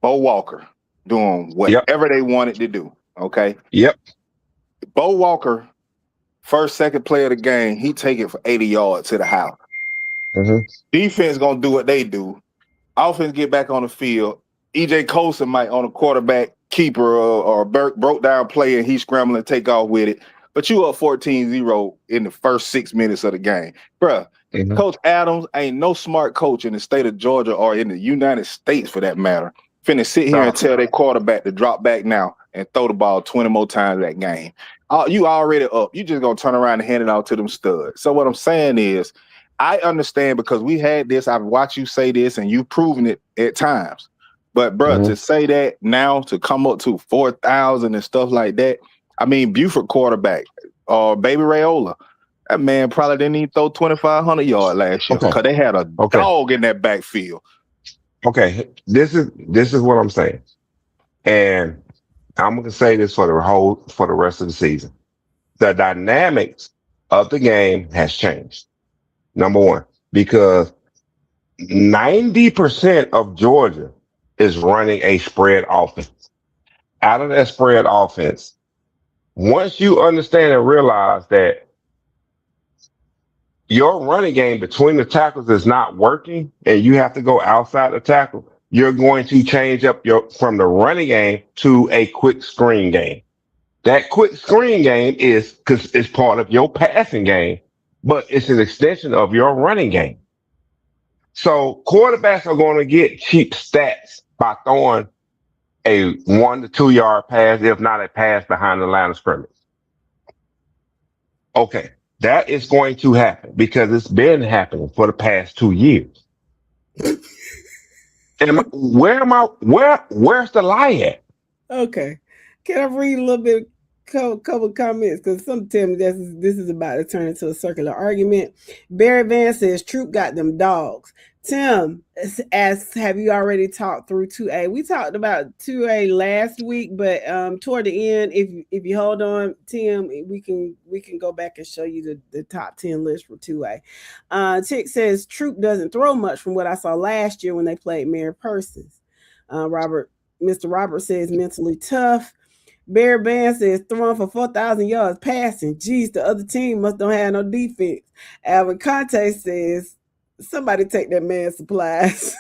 Bo Walker doing Yep. whatever they wanted to do. Okay, Yep. Bo Walker, first, second play of the game, he take it for 80 yards to the house. Hmm. Defense gonna do what they do. Offense get back on the field. EJ Colson might on a quarterback keeper or broke down play and he's scrambling to take off with it. But you up 14-0 in the first 6 minutes of the game. Bruh, Hmm. Coach Adams ain't no smart coach in the state of Georgia or in the United States for that matter. Finna sit here and No. tell their quarterback to drop back now and throw the ball 20 more times that game. You already up. You just gonna turn around and hand it out to them studs. So what I'm saying is, I understand because we had this. I've watched you say this, and you've proven it at times. But bro, Hmm. to say that now to come up to 4,000 and stuff like that. I mean, Buford quarterback or Baby Rayola, that man probably didn't even throw 2,500 yards last year Okay. because they had a Okay. dog in that backfield. Okay. This is what I'm saying. And I'm gonna say this for the rest of the season. The dynamics of the game has changed. Number one, because 90% of Georgia is running a spread offense. Out of that spread offense, once you understand and realize that your running game between the tackles is not working and you have to go outside the tackle, you're going to change up your from the running game to a quick screen game. That quick screen game is because it's part of your passing game, but it's an extension of your running game. So quarterbacks are going to get cheap stats by throwing a 1 to 2 yard pass, if not a pass behind the line of scrimmage. Okay, that is going to happen because it's been happening for the past 2 years. Where's the lie at? Okay. Can I read a little bit, couple comments? Because some tell me this is about to turn into a circular argument. Barry Van says, Troop got them dogs. Tim asks, have you already talked through 2A? We talked about 2A last week, but toward the end, if you hold on, Tim, we can go back and show you the top 10 list for 2A. Chick says Troop doesn't throw much from what I saw last year when they played Mary Persons. Mr. Robert says mentally tough. Barry Band says throwing for 4,000 yards passing. Geez, the other team must don't have no defense. Alvin Conte says somebody take that man's supplies.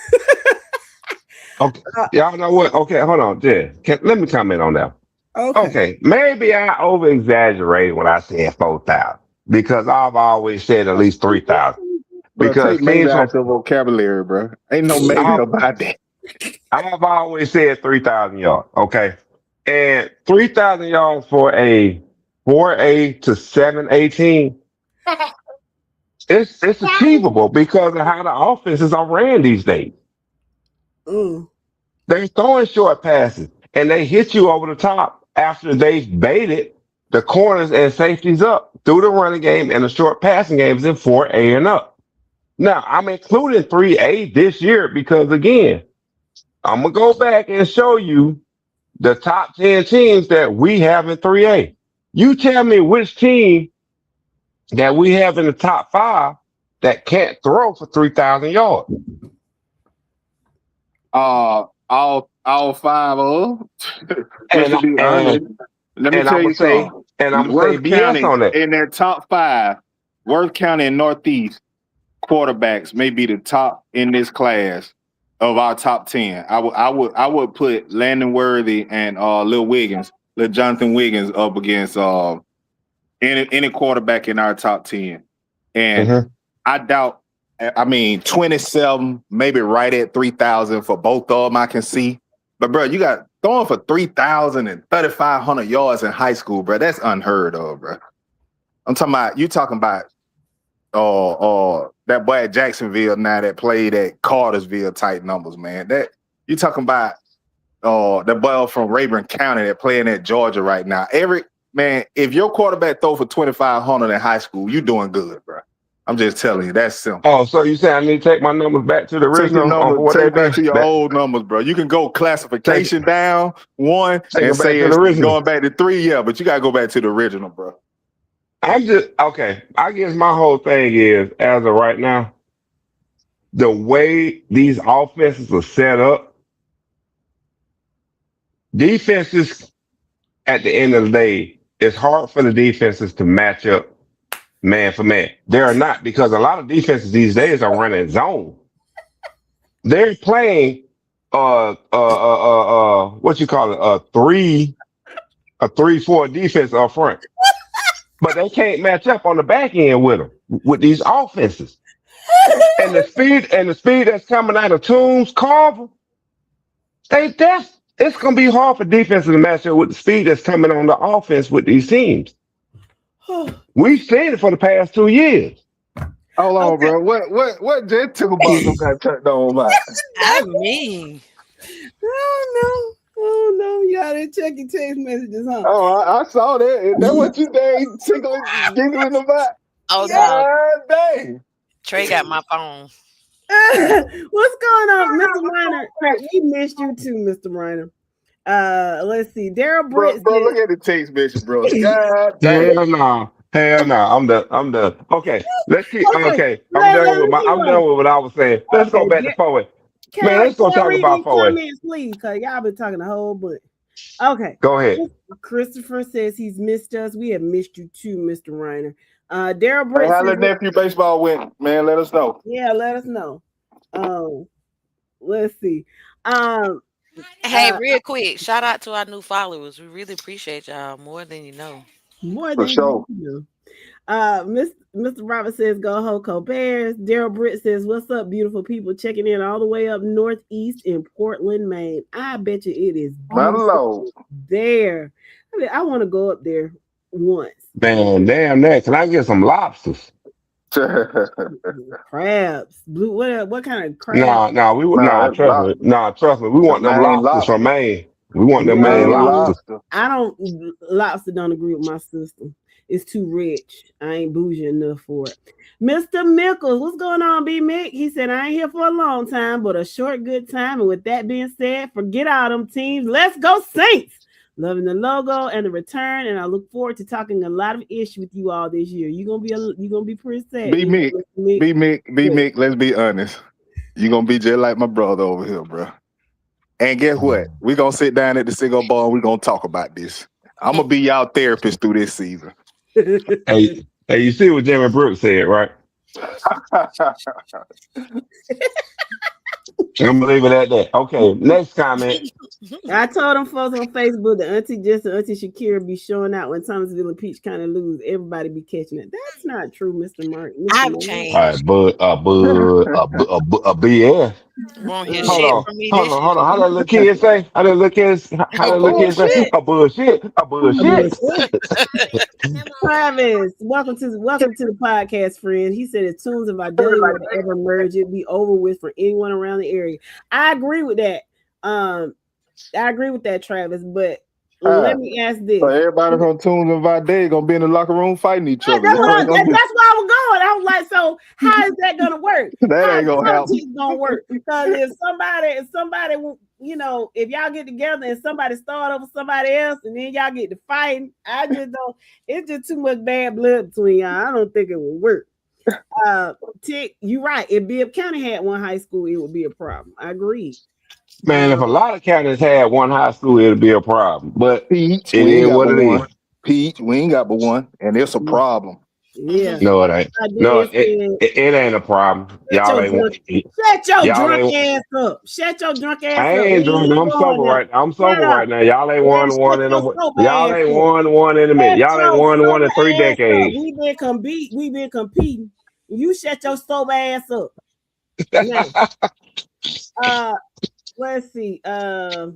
Okay, y'all know what? Okay, hold on, Jen. Let me comment on that. Okay. Okay, maybe I over exaggerated when I said 4,000 because I've always said at least 3,000. Bro, Because take maybe teams from out your vocabulary, bro. Ain't no maybe I've, about that. I've always said 3,000 yards. Okay, and 3,000 yards for a 4A to 7A team, it's achievable because of how the offenses are ran these days. Mm. They're throwing short passes and they hit you over the top after they've baited the corners and safeties up through the running game and the short passing games in 4A and up. Now, I'm including 3A this year because, again, I'm going to go back and show you the top 10 teams that we have in 3A. You tell me which team that we have in the top 5 that can't throw for 3,000 yards. All all 5 of them. And Just to be honest, let me and tell I'm you gonna say something. and I'm gonna say Worth BS County on that. in their top 5, Worth County and Northeast quarterbacks may be the top in this class of our top 10. I would put Landon Worthy and Lil Jonathan Wiggins up against any quarterback in our top 10. And Mhm. I doubt, 27, maybe right at 3,000 for both of them I can see. But bro, you got throwing for 3,000 and 3,500 yards in high school, bro. That's unheard of, bro. I'm talking about that boy at Jacksonville now that played at Cartersville type numbers, man. That you talking about the boy from Rayburn County that playing at Georgia right now. If your quarterback throw for 2,500 in high school, you doing good, bro. I'm just telling you, that's simple. Oh, so you say I need to take my numbers back to the Take your original numbers, for what take they back to been? your old numbers, bro. You can go classification down 1 Take and it back say to the it's original. going back to 3, yeah, but you gotta go back to the original, bro. I'm just okay. I guess my whole thing is, as of right now, the way these offenses are set up, defenses at the end of the day, it's hard for the defenses to match up man for man. They're not, because a lot of defenses these days are running zone. They're playing what you call it, a 3-4 defense up front. But they can't match up on the back end with them, with these offenses. And the speed that's coming out of Toombs, Carver, it's gonna be hard for defenses to match up with the speed that's coming on the offense with these teams. We've seen it for the past 2 years. Hold on, bro. What Jet took about them got turned on by? I mean, Oh no, y'all didn't check your text messages, huh? Oh, I saw that. Is that what you did? Giggling about? oh no, God dang. Trey got my phone. What's going on, Mr. Reiner? We missed you too, Mr. Reiner. Let's see. Daryl Bro, Britt look at the text message, bro. God dang. Hell no. I'm done. Okay, let's keep. Okay, let I'm me done with what I was saying. Let's go back to forward. Man, let's go talk read about these forward. comments, please, because y'all been talking a whole bunch. Okay, Go ahead. Christopher says he's missed us. We have missed you too, Mr. Reiner. Daryl Hey, Britt how says, the nephew baseball went, man? Let us know. yeah, let us know. Let's see. Hey, real quick, shout out to our new followers. We really appreciate y'all more than you know. More For than sure. you know. Mr. Robert says, go Hoco Bears. Daryl Britt says, what's up, beautiful people? Checking in all the way up northeast in Portland, Maine. I bet you it is My Lord. there. I want to go up there once. Man, damn that. Can I get some lobsters? Crabs. Blue, what kind of crab? Trust me. We want them lobsters from Maine. We want them Maine lobsters. Lobster don't agree with my system. It's too rich. I ain't bougie enough for it. Mr. Mickles, what's going on, B. Mick? He said, I ain't here for a long time, but a short good time. And with that being said, forget all them teams. Let's go Saints. Loving the logo and the return, and I look forward to talking a lot of ish with you all this year. You're gonna be pretty sad. B Mick, let's be honest. You're gonna be just like my brother over here, bro. And guess what? We're gonna sit down at the cigar bar and we're gonna talk about this. I'm gonna be y'all therapist through this season. Hey, you see what Jimmy Brooks said, right? I'm gonna leave it at that. Okay, next comment. I told them folks on Facebook that Auntie Jess and Auntie Shakira be showing out when Thomasville and Peach kind of lose. Everybody be catching it. That's not true, Mr. Mark. I've changed. All right, BS. Won't hear Hold shit on. from me this year. How that little kid say? How that little kid say? A bullshit. Travis, welcome to the podcast, friend. He said if Tunes of Vidalia were to ever merge, it'd be over with for anyone around the area. I agree with that. I agree with that, Travis. But let me ask this: so everybody from Tunes and Vidalia gonna be in the locker room fighting each other. That's where I was going. I was like, so how is that gonna work? That ain't gonna happen. It's gonna work because if somebody, you know, if y'all get together and somebody start over somebody else and then y'all get to fighting, I just don't. It's just too much bad blood between y'all. I don't think it will work. Tick, you're right. If Bibb County had one high school, it would be a problem. I agree. Man, if a lot of counties had one high school, it'd be a problem. But Peach, it we ain't is got what but it is. one. Peach, we ain't got but one, and it's a problem. Yeah. No, it ain't. I did No, it. it ain't a problem. Y'all ain't. Shut your Y'all drunk ain't. ass up. Shut your drunk ass I up. ain't We drunk. ain't I'm going sober there. right now. I'm Shut sober up. right now. Y'all ain't Man, won one shut in your a. sober Y'all ass ain't up. won one in a minute. Shut Y'all ain't your won one in sober 3 ass up. decades. We been competing. You shut your sober ass up. Now, let's see. What's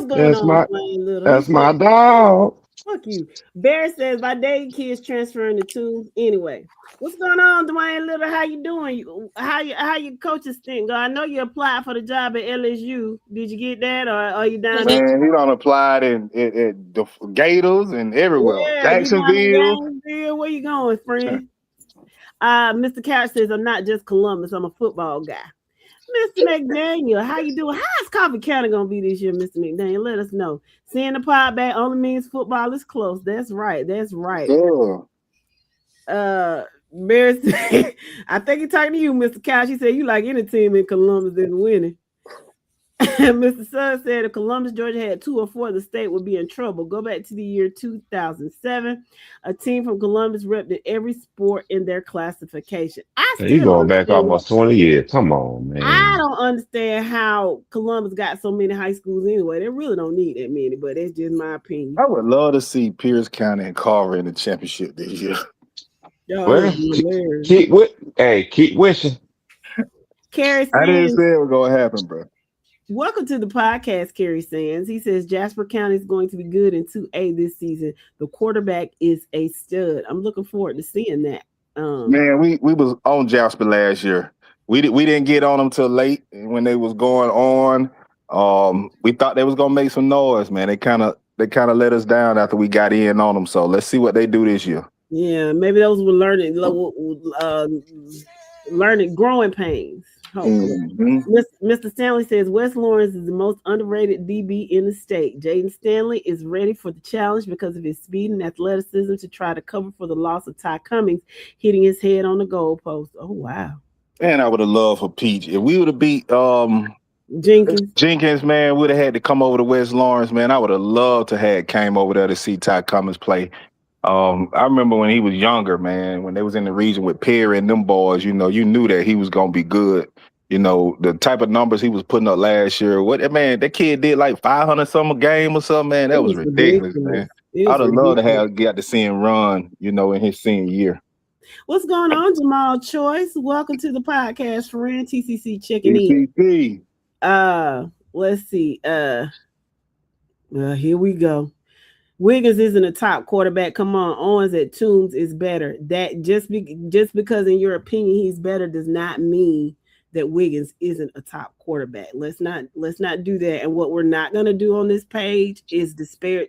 going That's on, my. Dwayne Little? That's my dog. Fuck you. Bear says my day kids transferring to 2. Anyway, what's going on, Dwayne Little? How you doing? How your coaches think? I know you applied for the job at LSU. Did you get that, or are you down there? Man, he done applied in the Gators and everywhere. Yeah, you down in Jacksonville. Gainesville. Where you going, friend? Mr. Couch says I'm not just Columbus. I'm a football guy. Mr. McDaniel, how you doing? How's Coffee County gonna be this year, Mr. McDaniel? Let us know. Seeing the pod back only means football is close. That's right. That's right. Mary said, I think he's talking to you, Mr. Couch. He said you like any team in Columbus that's winning. Mr. Sun said if Columbus, Georgia had 2 or 4, the state would be in trouble. Go back to the year 2007. A team from Columbus repped every sport in their classification. You going back almost 20 years. Come on, man. I don't understand how Columbus got so many high schools anyway. They really don't need that many, but that's just my opinion. I would love to see Pierce County and Carver in the championship this year. Well, keep wishing. Carrie I didn't Sands, say it was gonna happen, bro. welcome to the podcast, Carrie Sands. He says Jasper County is going to be good in 2A this season. The quarterback is a stud. I'm looking forward to seeing that. Man, we was on Jasper last year. We didn't get on them till late when they was going on. We thought they was gonna make some noise, man. They kind of let us down after we got in on them. So let's see what they do this year. Yeah, maybe those were learning growing pains. Mr. Stanley says West Lawrence is the most underrated DB in the state. Jaden Stanley is ready for the challenge because of his speed and athleticism to try to cover for the loss of Ty Cummings hitting his head on the goalpost. Oh wow. And I would have loved for Peach. If we would have beat Jenkins, man, would have had to come over to West Lawrence, man. I would have loved to have came over there to see Ty Cummings play. I remember when he was younger, man, when they was in the region with Perry and them boys, you knew that he was gonna be good. The type of numbers he was putting up last year. That kid did like 500 some a game or something, man. That was ridiculous, man. I'd have loved to got to see him run, in his senior year. What's going on, Jamal Choice? Welcome to the podcast, friend. TCC checking in. Let's see. Here we go. Wiggins isn't a top quarterback. Come on, Owens at Toombs is better. That just because in your opinion he's better does not mean that Wiggins isn't a top quarterback. Let's not do that. And what we're not gonna do on this page is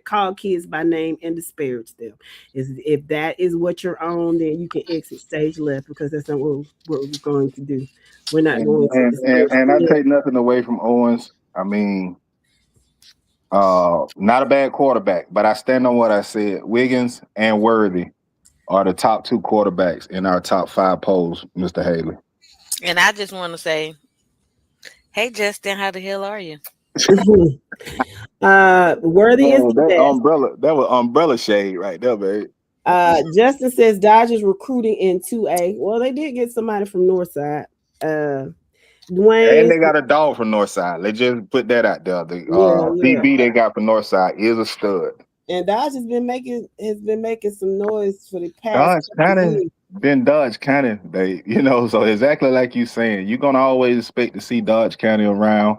call kids by name and disparage them. If that is what you're on, then you can exit stage left because that's not what we're going to do. We're not going to. And I take nothing away from Owens. I mean, not a bad quarterback, but I stand on what I said. Wiggins and Worthy are the top 2 quarterbacks in our top 5 polls, Mr. Haley. And I just want to say, hey, Justin, how the hell are you? Worthy is the best. Umbrella. That was umbrella shade right there, babe. Justin says Dodgers recruiting in 2A. Well, they did get somebody from Northside. Dwayne, and they got a dog from Northside. They just put that out there. The DB they got from Northside is a stud. And Dodge has been making some noise for the past. Dodge County, so exactly like you saying, you're gonna always expect to see Dodge County around.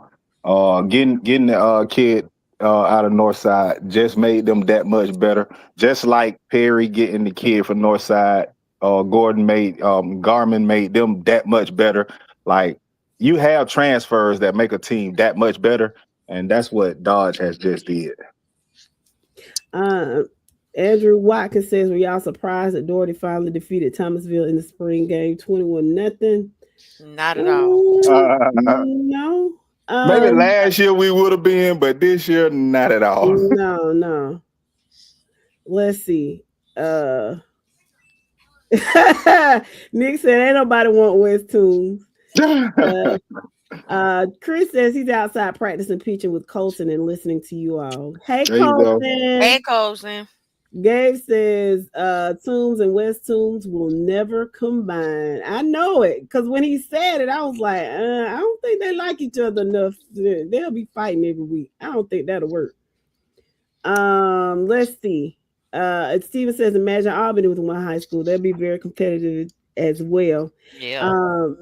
Getting the kid out of Northside just made them that much better. Just like Perry getting the kid from Northside, Garmin made them that much better. Like, you have transfers that make a team that much better, and that's what Dodge has just did. Andrew Watkins says, were y'all surprised that Doherty finally defeated Thomasville in the spring game 21-0? Not at all. No. Maybe last year we would have been, but this year, not at all. No. Let's see. Nick said, ain't nobody want West Toombs. Chris says he's outside practicing pitching with Colton and listening to you all. Hey, There you go. Colton. Hey, Colson. Gabe says Toombs and West Toombs will never combine. I know it because when he said it, I was like, I don't think they like each other enough. They'll be fighting every week. I don't think that'll work. Let's see. Steven says, imagine Albany with one high school. They'll be very competitive as well. Yeah.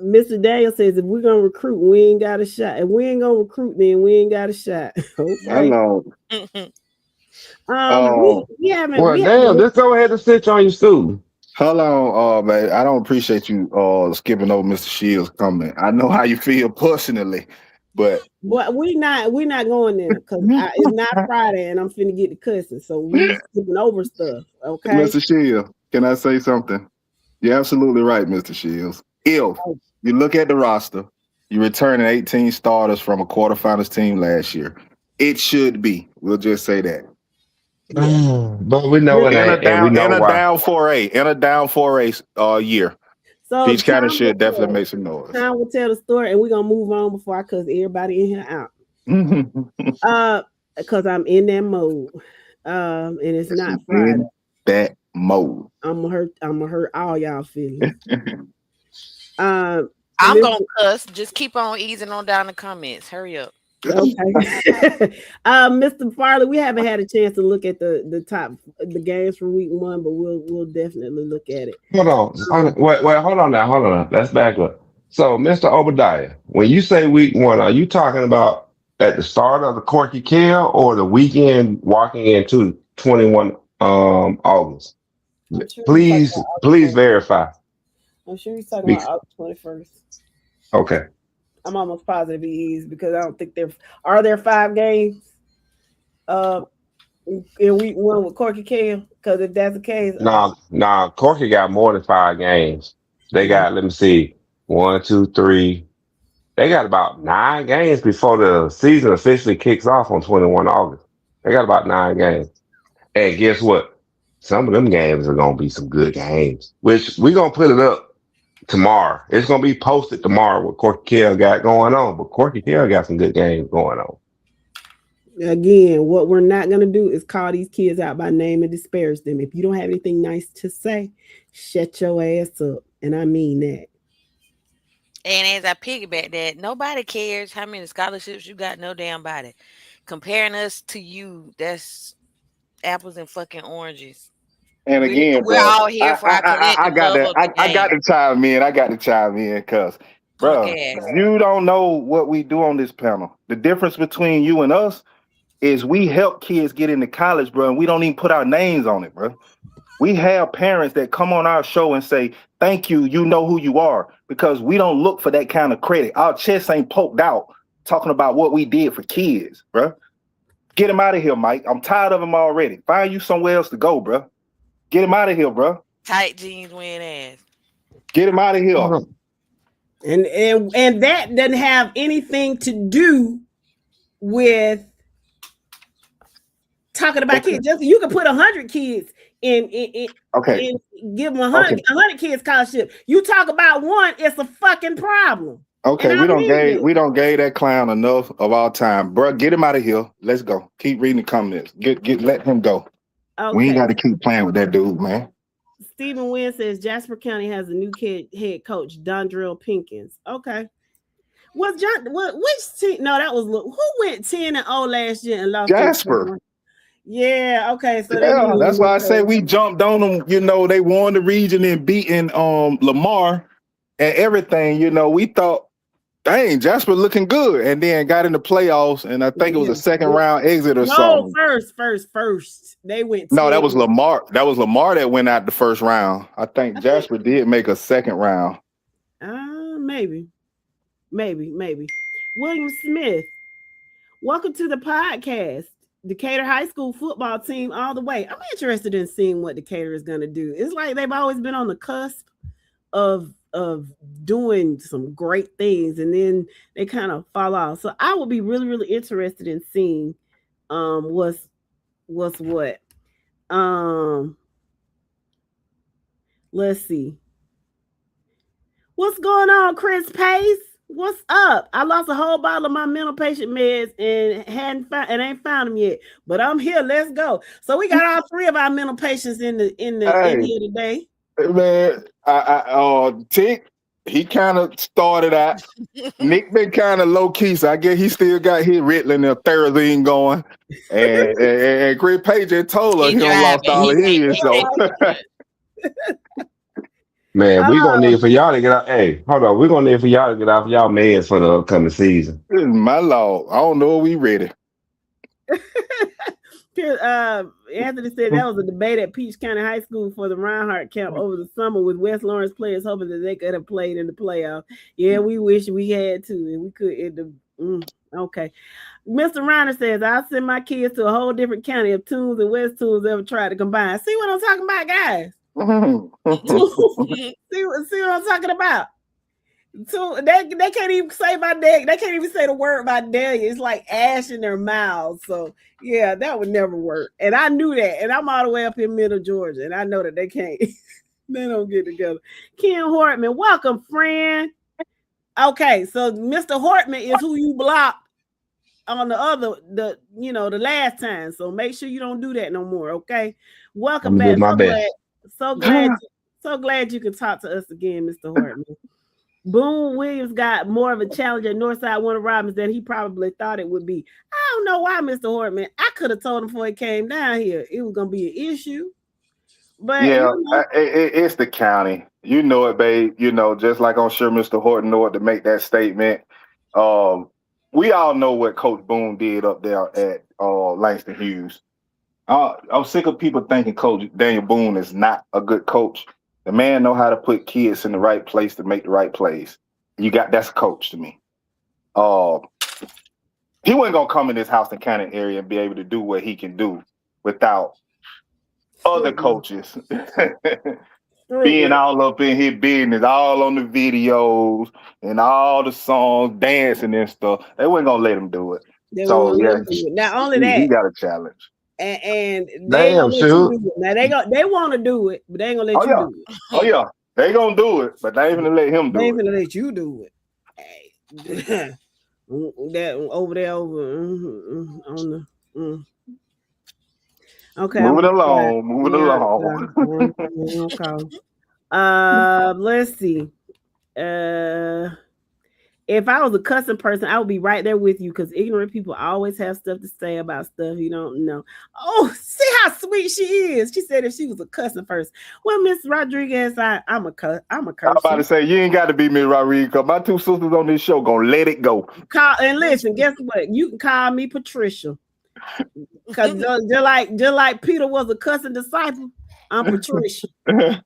Mr. Daniel says, if we're gonna recruit, we ain't got a shot. If we ain't gonna recruit, then we ain't got a shot. Okay. I know. We haven't. Well, damn, just go ahead and sit on your stool. Hold on, man. I don't appreciate you skipping over Mr. Shields' comment. I know how you feel personally, but we're not going there because it's not Friday and I'm finna get the cussing. So we skipping over stuff. Okay. Mr. Shields, can I say something? You're absolutely right, Mr. Shields. If you look at the roster, you returning 18 starters from a quarterfinals team last year. It should be. We'll just say that. But we know it ain't, and we know why. Down 4A, in a down 4A year. So Peach County should definitely make some noise. Time will tell the story, and we're gonna move on before I cuss everybody in here out. Because I'm in that mode. And it's not Friday. In that mode. I'm gonna hurt all y'all feelings. I'm gonna cuss. Just keep on easing on down the comments. Hurry up. Okay. Mr. Farley, we haven't had a chance to look at the games for week 1, but we'll definitely look at it. Hold on. Wait, hold on now. Let's back up. So, Mr. Obadiah, when you say week 1, are you talking about at the start of the Corky Kell or the weekend walking into 21 August? Sure please verify. I'm sure he's talking about August 21st. Okay. I'm almost positive he is because I don't think there 5 games in week 1 with Corky Kell? Because if that's the case, nah, Corky got more than 5 games. They got, let me see, 1, 2, 3. They got about 9 games before the season officially kicks off on 21 August. They got about 9 games. And guess what? Some of them games are gonna be some good games, which we're gonna put it up tomorrow. It's gonna be posted tomorrow what Corky Kell got going on, but Corky Kell got some good games going on. Again, what we're not gonna do is call these kids out by name and disparage them. If you don't have anything nice to say, shut your ass up, and I mean that. And as I piggyback that, nobody cares how many scholarships you got. No damn body. Comparing us to you, that's apples and fucking oranges. And again, we're all here for our collective love of the game. I got to chime in because, bro, you don't know what we do on this panel. The difference between you and us is we help kids get into college, bro, and we don't even put our names on it, bro. We have parents that come on our show and say, thank you, you know who you are, because we don't look for that kind of credit. Our chest ain't poked out talking about what we did for kids, bro. Get him out of here, Mike. I'm tired of him already. Find you somewhere else to go, bro. Get him out of here, bro. Tight jeans wearing ass. Get him out of here. And that doesn't have anything to do with talking about kids. Just you can put 100 kids in give them 100 kids scholarship. You talk about one, it's a fucking problem. Okay, we don't gave that clown enough of our time, bro. Get him out of here. Let's go. Keep reading the comments. Let him go. Okay. We ain't got to keep playing with that dude, man. Stephen Wynn says Jasper County has a new head coach, Dondrell Pinkins. Okay. Was John which team? No, that was who went 10-0 last year and lost Jasper. Yeah, okay. So that's why I say we jumped on them. You know, they won the region and beating Lamar and everything. You know, we thought, dang, Jasper looking good, and then got in the playoffs, and I think it was a second round exit or something. No, first. They went. No, that was Lamar. That was Lamar that went out the first round. I think Jasper did make a second round. Maybe. William Smith, welcome to the podcast. Decatur High School football team all the way. I'm interested in seeing what Decatur is going to do. It's like they've always been on the cusp of doing some great things, and then they kind of fall off. So I would be really, really interested in seeing what's what. Let's see. What's going on, Chris Pace? What's up? I lost a whole bottle of my mental patient meds and ain't found them yet. But I'm here. Let's go. So we got all three of our mental patients in here today. Man, Tick, he kind of started out. Nick been kind of low key, so I guess he still got his Ritalin and Therazine going. And Chris Page had told us he done lost all of his. So Man, we gonna need for y'all to get out. Hey, hold on. We're gonna need for y'all to get off y'all meds for the upcoming season. this is my law. I don't know if we ready. Anthony said that was a debate at Peach County High School for the Reinhardt camp over the summer with West Lawrence players hoping that they could have played in the playoff. Yeah, we wish we had to, and we could. Okay. Mr. Reiner says, I'll send my kids to a whole different county if Tunes and West Tunes ever try to combine. See what I'm talking about, guys? see what I'm talking about? So they can't even say my name. They can't even say the word my Delia. It's like ash in their mouths. So yeah, that would never work. And I knew that. And I'm all the way up in Middle Georgia, and I know that they can't. They don't get together. Ken Hortman, welcome, friend. Okay, so Mr. Hortman is who you blocked on the last time. So make sure you don't do that no more. Okay. Welcome back. So glad you can talk to us again, Mr. Hortman. Boone Williams got more of a challenge at Northside Warner Robins than he probably thought it would be. I don't know why, Mr. Hortman. I could have told him before he came down here it was gonna be an issue. But yeah, it's the county. You know it, babe. You know, just like I'm sure Mr. Horton know it to make that statement. We all know what Coach Boone did up there at Langston Hughes. I'm sick of people thinking Coach Daniel Boone is not a good coach. The man know how to put kids in the right place to make the right plays. That's a coach to me. He wasn't gonna come in this Houston County area and be able to do what he can do without other coaches being all up in his business, all on the videos and all the songs, dancing and stuff. They wasn't gonna let him do it. Not only that, he got a challenge. And they ain't gonna let you do it. Now they want to do it, but they ain't gonna let you do it. Oh yeah, they gonna do it, but they ain't gonna let him do it. They ain't gonna let you do it. Hey. That over there on the. Okay. Moving along. Let's see. If I was a cussing person, I would be right there with you because ignorant people always have stuff to say about stuff you don't know. Oh, see how sweet she is. She said if she was a cussing person. Well, Miss Rodriguez, I'm a curse. I'm about to say you ain't got to be Miss Rodriguez because my two sisters on this show gonna let it go. And listen, guess what? You can call me Patricia. Because just like Peter was a cussing disciple, I'm Patricia. And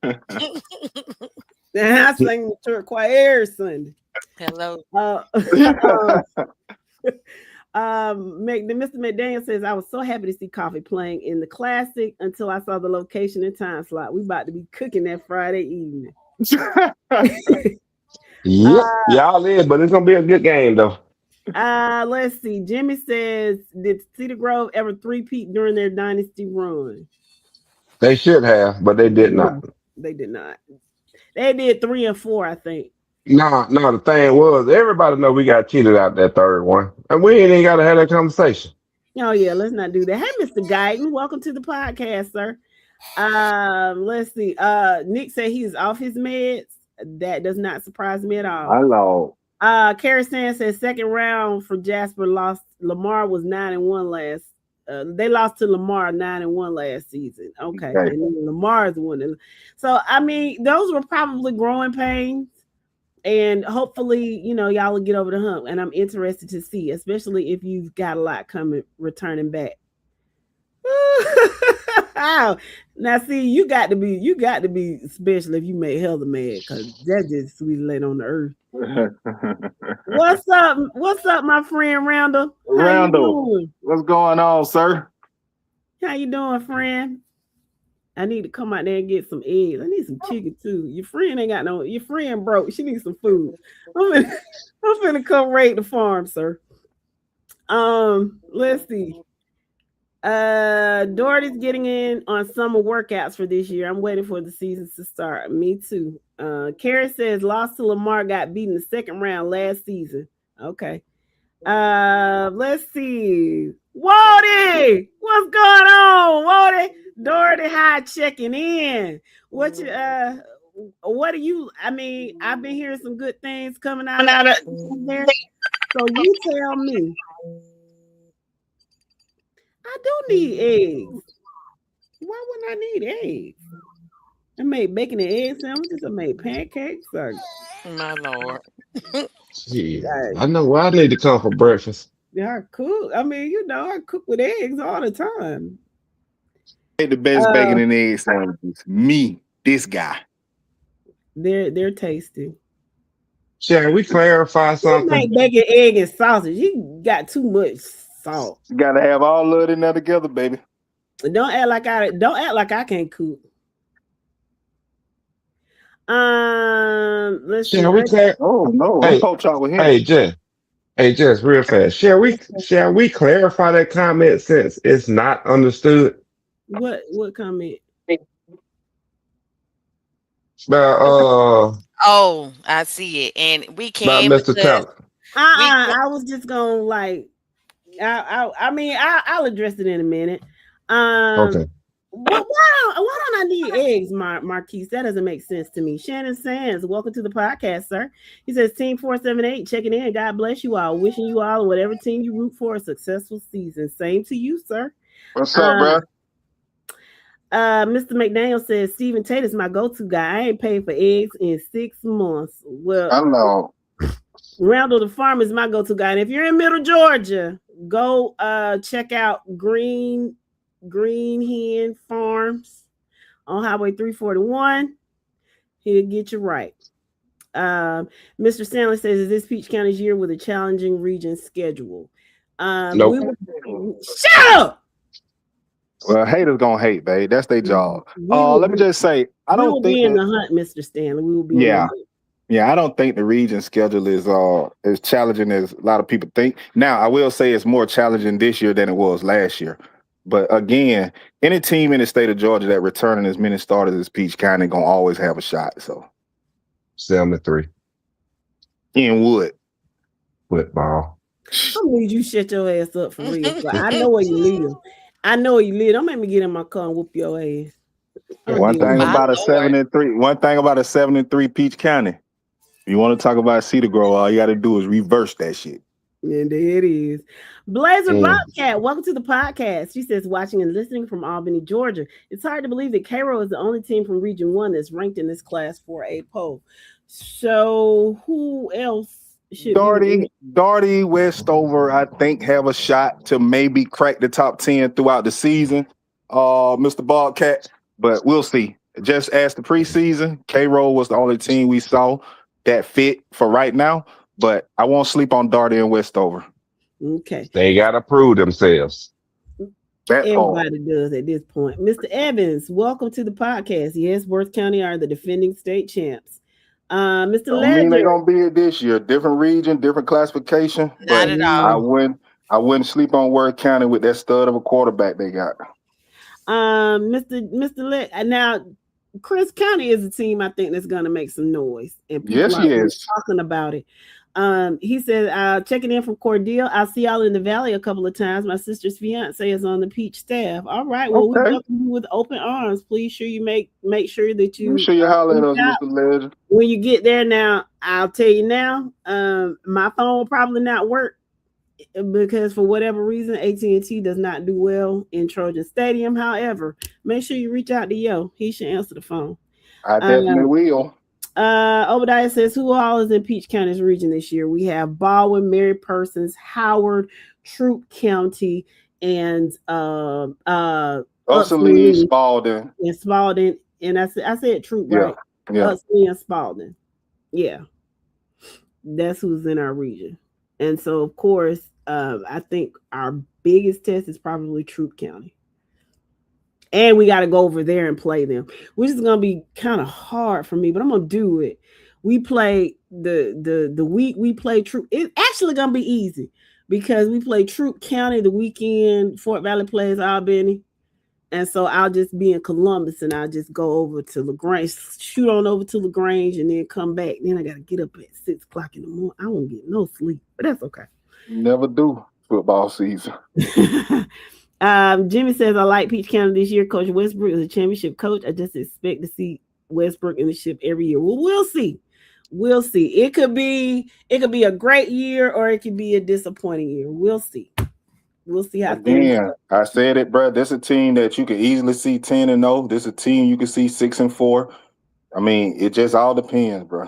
I sing the church choir every Sunday. Hello. Mr. McDaniel says, I was so happy to see Coffee playing in the Classic until I saw the location and time slot. We about to be cooking that Friday evening. Yep, y'all is, but it's gonna be a good game though. Let's see. Jimmy says, did Cedar Grove ever three-peat during their dynasty run? They should have, but they did not. They did not. They did 3 and 4, I think. No, the thing was, everybody know we got cheated out that third one. And we ain't even got to have that conversation. Oh, yeah, let's not do that. Hey, Mr. Guyton, welcome to the podcast, sir. Let's see. Nick said he's off his meds. That does not surprise me at all. Hello. Carrie Sand says second round for Jasper lost. Lamar was 9-1 last. They lost to Lamar 9-1 last season. Okay. And Lamar's one. So I mean, those were probably growing pains. And hopefully, y'all will get over the hump. And I'm interested to see, especially if you've got a lot returning back. Now, see, you got to be special if you make Heather mad, because that's just sweet lady on the earth. What's up, my friend Randall? Randall, what's going on, sir? How you doing, friend? I need to come out there and get some eggs. I need some chicken too. Your friend broke. She needs some food. I'm finna come raid the farm, sir. Let's see. Doherty's getting in on summer workouts for this year. I'm waiting for the season to start. Me too. Carrie says lost to Lamar, got beaten the second round last season. Okay. Let's see. Wody, what's going on, Wody? Doherty High checking in. What do you? I mean, I've been hearing some good things coming out of there. So you tell me. I do need eggs. Why wouldn't I need eggs? I made bacon and egg sandwiches. I made pancakes. My Lord. Yeah, I know where I need to come for breakfast. Yeah, I cook. I mean, I cook with eggs all the time. Make the best bacon and egg sandwiches. Me, this guy. They're tasty. Shall we clarify You something? make bacon, egg, and sausage. You got too much salt. You gotta have all of it in there together, baby. Don't act like I can't cook. Let's see. Oh no, Hey, I'm poach out with him. Hey, Jess, real fast. Shall we clarify that comment since it's not understood? What comment? About Oh, I see it. And we about can Mr. Teller. I was just gonna like I'll address it in a minute. Okay. Why don't I need eggs, Marquise? That doesn't make sense to me. Shannon Sands, welcome to the podcast, sir. He says, Team 478 checking in. God bless you all. Wishing you all and whatever team you root for a successful season. Same to you, sir. What's up, bro? Mr. McDaniel says, Stephen Tate is my go-to guy. I ain't paid for eggs in 6 months. Well, I know. Randall the Farm is my go-to guy. And if you're in Middle Georgia, go check out Green Hen Farms on Highway 341. He'll get you right. Mr. Stanley says, is this Peach County's year with a challenging region schedule? Nope. Shut up! Well, haters gonna hate, babe. That's their job. Let me just say, I don't think be in the hunt, Mr. Stanley. We will be. Yeah. I don't think the region schedule is as challenging as a lot of people think. Now, I will say it's more challenging this year than it was last year. But again, any team in the state of Georgia that returning as many starters as Peach County gonna always have a shot. So 7-3. In Wood. Football. I need you shut your ass up for real. I know where you live. Don't make me get in my car and whoop your ass. One thing about a 7-3 Peach County. You want to talk about Cedar Grove, all you got to do is reverse that shit. And there it is. Blazer Bobcat, welcome to the podcast. She says, watching and listening from Albany, Georgia. It's hard to believe that Cairo is the only team from Region 1 that's ranked in this class for a poll. So who else should Darty, Westover, I think, have a shot to maybe crack the top 10 throughout the season, Mr. Bobcat. But we'll see. Just as the preseason, Cairo was the only team we saw that fit for right now. But I won't sleep on Darty and Westover. Okay. They got to prove themselves. Everybody does at this point. Mr. Evans, welcome to the podcast. Yes, Worth County are the defending state champs. Mr. Ledger. I mean they're gonna be it this year. Different region, different classification. Not at all. I wouldn't sleep on Worth County with that stud of a quarterback they got. Mr. Now Chris County is a team I think that's gonna make some noise. And people are talking about it. He said, checking in from Cordele. I'll see y'all in the valley a couple of times. My sister's fiance is on the Peach staff. All right. Well, we welcome you with open arms. Please sure you make sure that you make sure you holler at us, Mr. Ledger. When you get there now, I'll tell you now, my phone will probably not work because for whatever reason, AT&T does not do well in Trojan Stadium. However, make sure you reach out to Yo. He should answer the phone. I definitely will. Obadiah says, who all is in Peach County's region this year? We have Baldwin, Mary Persons, Howard, Troup County, and Upsley, Spalding. And Spalding. And I said Troup, right? Yeah. Upsley and Spalding. Yeah. That's who's in our region. And so, of course, I think our biggest test is probably Troup County. And we got to go over there and play them, which is going to be kind of hard for me, but I'm going to do it. We play the week we play Troup. It's actually going to be easy because we play Troup County the weekend. Fort Valley plays Albany. And so I'll just be in Columbus and I'll just go over to LaGrange, shoot on over to LaGrange and then come back. Then I got to get up at 6 o'clock in the morning. I won't get no sleep, but that's okay. Never do football season. Jimmy says, I like Peach County this year. Coach Westbrook is a championship coach. I just expect to see Westbrook in the ship every year. Well, we'll see. We'll see. It could be a great year or it could be a disappointing year. We'll see. We'll see how things go. I said it, bro. This is a team that you can easily see 10-0. This is a team you can see 6-4. I mean, it just all depends, bro.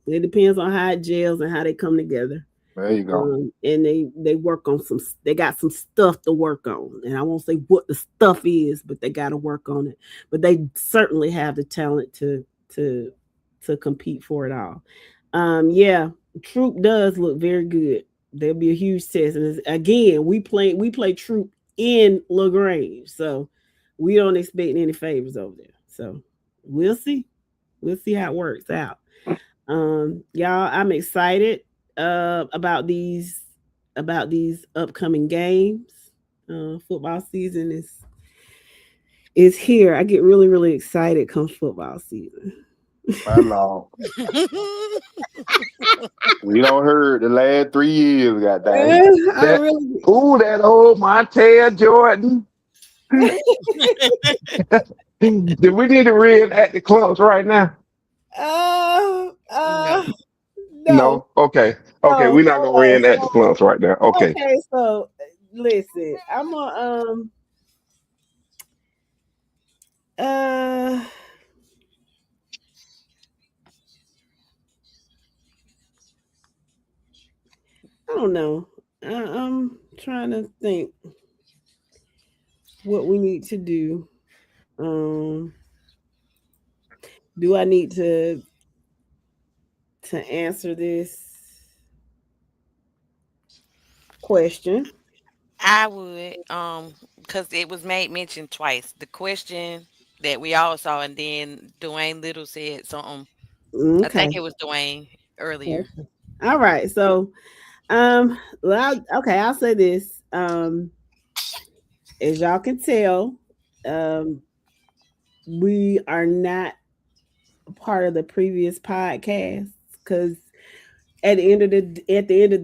It depends on how it gels and how they come together. There you go. And they work on they got some stuff to work on. And I won't say what the stuff is, but they got to work on it. But they certainly have the talent to compete for it all. Yeah, Troup does look very good. There'll be a huge test. And again, we play Troup in LaGrange. So we don't expect any favors over there. So we'll see. We'll see how it works out. Y'all, I'm excited about these upcoming games. Football season is here. I get really, really excited come football season. Hello. We don't heard the last 3 years, goddamn. That old Montel Jordan. Do we need to reenact the clumps right now? No. Okay. Okay, we're not gonna reenact the clumps right now. Okay. Okay, so listen, I'm gonna I don't know. I'm trying to think what we need to do. Do I need to answer this question? I would, because it was made mention twice. The question that we all saw, and then Dwayne Little said something. Okay. I think it was Dwayne earlier. Okay. All right. So, I'll say this. As y'all can tell, we are not part of the previous podcast because at the end of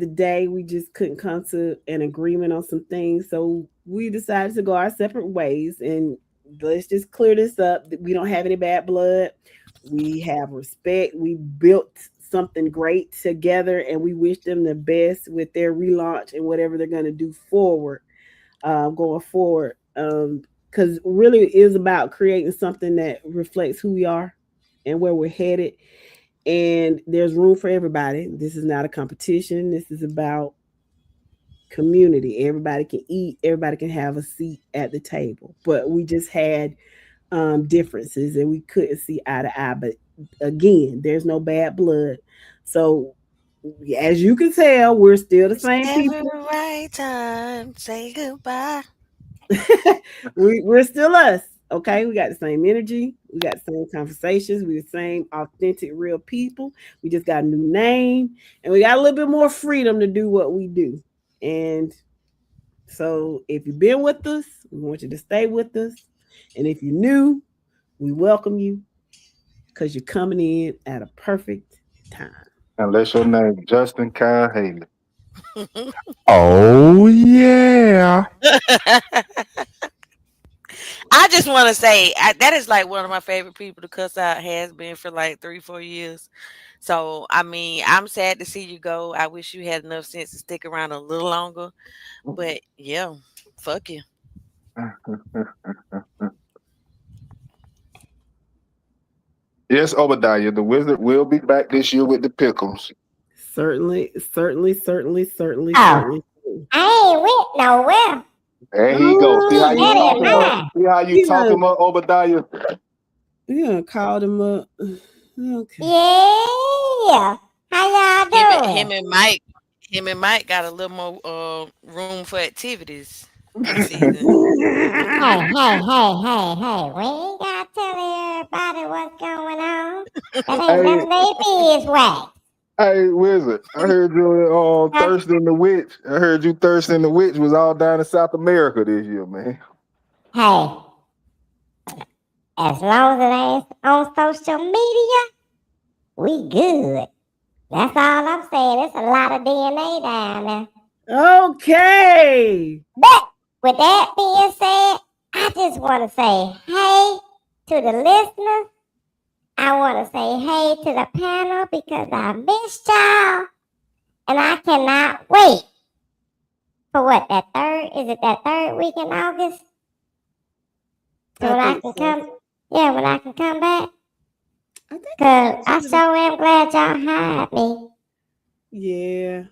the day, we just couldn't come to an agreement on some things. So we decided to go our separate ways, and let's just clear this up. We don't have any bad blood. We have respect. We built something great together, and we wish them the best with their relaunch and whatever they're going to do going forward. Because really it is about creating something that reflects who we are and where we're headed. And there's room for everybody. This is not a competition. This is about community. Everybody can eat. Everybody can have a seat at the table. But we just had differences and we couldn't see eye to eye. But again, there's no bad blood. So as you can tell, we're still the same people. Never the right time. Say goodbye. We're still us. Okay, we got the same energy, we got the same conversations, we're the same authentic, real people. We just got a new name, and we got a little bit more freedom to do what we do. And so, if you've been with us, we want you to stay with us. And if you're new, we welcome you because you're coming in at a perfect time. Unless your name is Justin Kyle Haley. Oh yeah. I just want to say that is like one of my favorite people to cuss out, has been for like 3-4 years. So, I mean, I'm sad to see you go. I wish you had enough sense to stick around a little longer. But yeah, fuck you. Yes, Obadiah, the Wizard will be back this year with the Pickles. Certainly. I ain't went nowhere. There he goes. See how you talk him up, Obadiah? Yeah, called him up. Okay. Yeah. How y'all doing? Him and Mike got a little more room for activities this season. Hey. We ain't gotta tell everybody what's going on. That ain't none of their beeswax. Hey, Wizard, I heard you thirsting the witch. I heard you thirsting the witch was all down in South America this year, man. Hey, as long as it ain't on social media, we good. That's all I'm saying. It's a lot of DNA down there. Okay. But with that being said, I just want to say hey to the listeners. I want to say hey to the panel because I missed y'all. And I cannot wait for what, that third week in August? So when I can come, yeah, when I can come back. Because I so am glad y'all hired me. Yeah.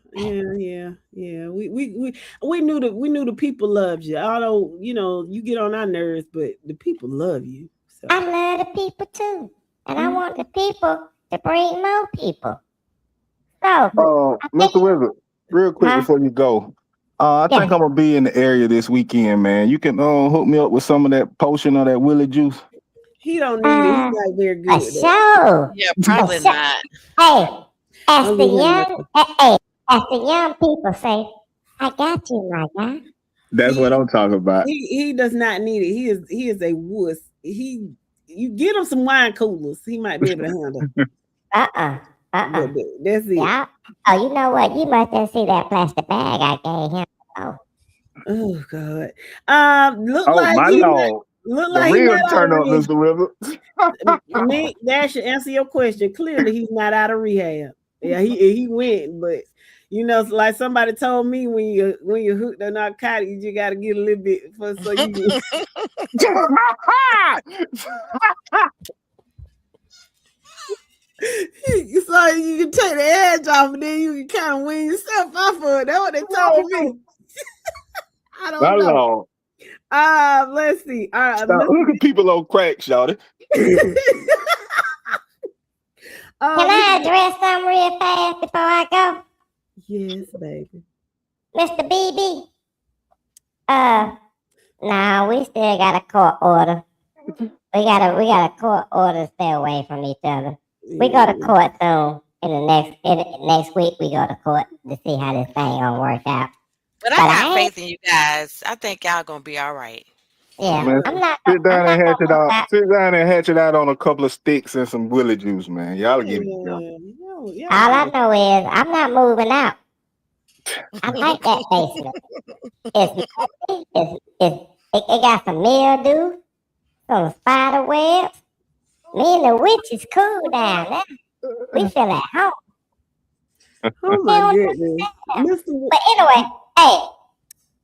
We knew the people loved you. Although, you get on our nerves, but the people love you. So. I love the people too. And I want the people to bring more people. So Mr. Wizard, real quick before you go. I think I'm gonna be in the area this weekend, man. You can hook me up with some of that potion or that Willie juice. He don't need it. He's not very good. Sure. Yeah, probably not. Hey, as the young people say, I got you, my guy. That's what I'm talking about. He does not need it. He is a wuss. You get him some wine coolers, he might be able to handle. But that's it. Yeah. Oh, you know what? You must have seen that plastic bag I gave him. Oh God. Look like my Lord. Look the like real turn up, Mr. Wizard. Nick, that should answer your question. Clearly, he's not out of rehab. Yeah, he went, but like somebody told me when you hooked on narcotics, you got to get a little bit so you. So you can take the edge off, and then you can kind of wean yourself off of it. That's what they told me. I don't know. Let's see. Look at people on crack, shawty. Can I address something real fast before I go? Yes, baby. Mr. BB. No, we still got a court order. We got a court order to stay away from each other. We go to court soon. In the next week, we go to court to see how this thing gonna work out. But I got faith in you guys. I think y'all gonna be all right. Yeah, man, sit down and hatch it out on a couple of sticks and some Willie juice, man. Y'all get it done. All I know is I'm not moving out. I like that basement. It got some mildew, some spider webs. Me and the witch is cool down there. We feel at home. Oh my goodness. But anyway, hey,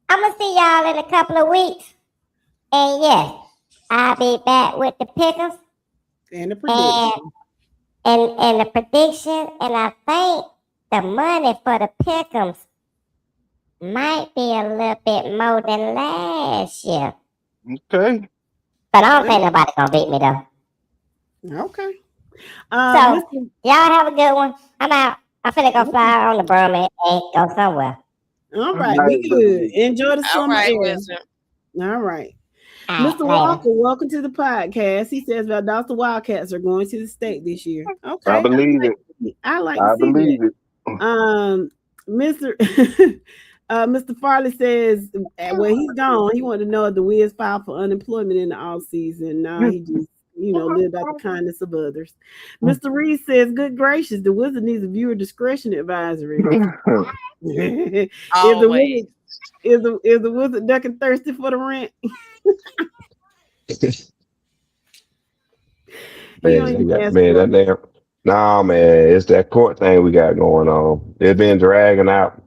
I'm gonna see y'all in a couple of weeks. And yes, I'll be back with the pickles and the prediction. And the prediction. And I think the money for the pickles might be a little bit more than last year. Okay. But I don't think nobody's gonna beat me though. Okay. So y'all have a good one. I'm out. I'm finna go fly on the broom and go somewhere. All right, be good. Enjoy the summer air. All right. Mr. Walker, welcome to the podcast. He says Valdosta Wildcats are going to the state this year. Okay. I believe it. I believe it. Mr. Farley says when he's gone, he wanted to know if the Wiz filed for unemployment in the off season. Now he just lived out the kindness of others. Mr. Reed says, good gracious, the Wizard needs a viewer discretion advisory. Is the Wizard ducking thirsty for the rent? It's that court thing we got going on. It's been dragging out.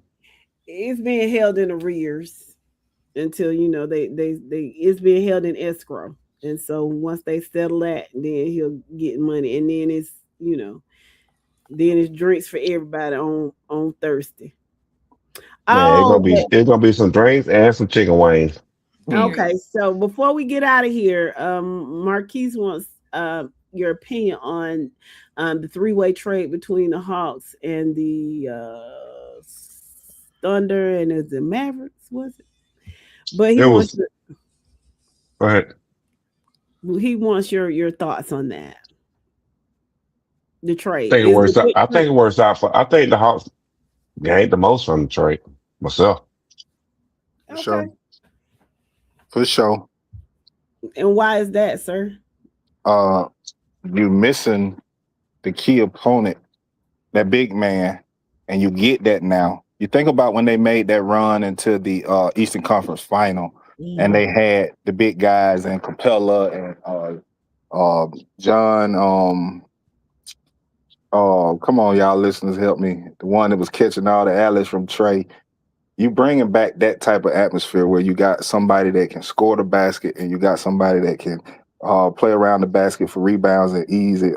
It's being held in arrears until it's being held in escrow. And so once they settle that, then he'll get money. And then it's, then it's drinks for everybody on Thursday. It's gonna be some drinks and some chicken wings. Okay, so before we get out of here, Marquise wants your opinion on the three-way trade between the Hawks and the Thunder and the Mavericks, was it? But Go ahead. He wants your thoughts on that. the I trade? think it Is it works a out. good I think trade? it works out for. I think the Hawks gained the most from the trade myself. For Okay. sure. For sure. And why is that, sir? You missing the key opponent, that big man, and you get that now. You think about when they made that run into the Eastern Conference Final, and they had the big guys and Capella and John. Come on, y'all listeners, help me. The one that was catching all the alleys from Trey. You bringing back that type of atmosphere where you got somebody that can score the basket and you got somebody that can play around the basket for rebounds and easy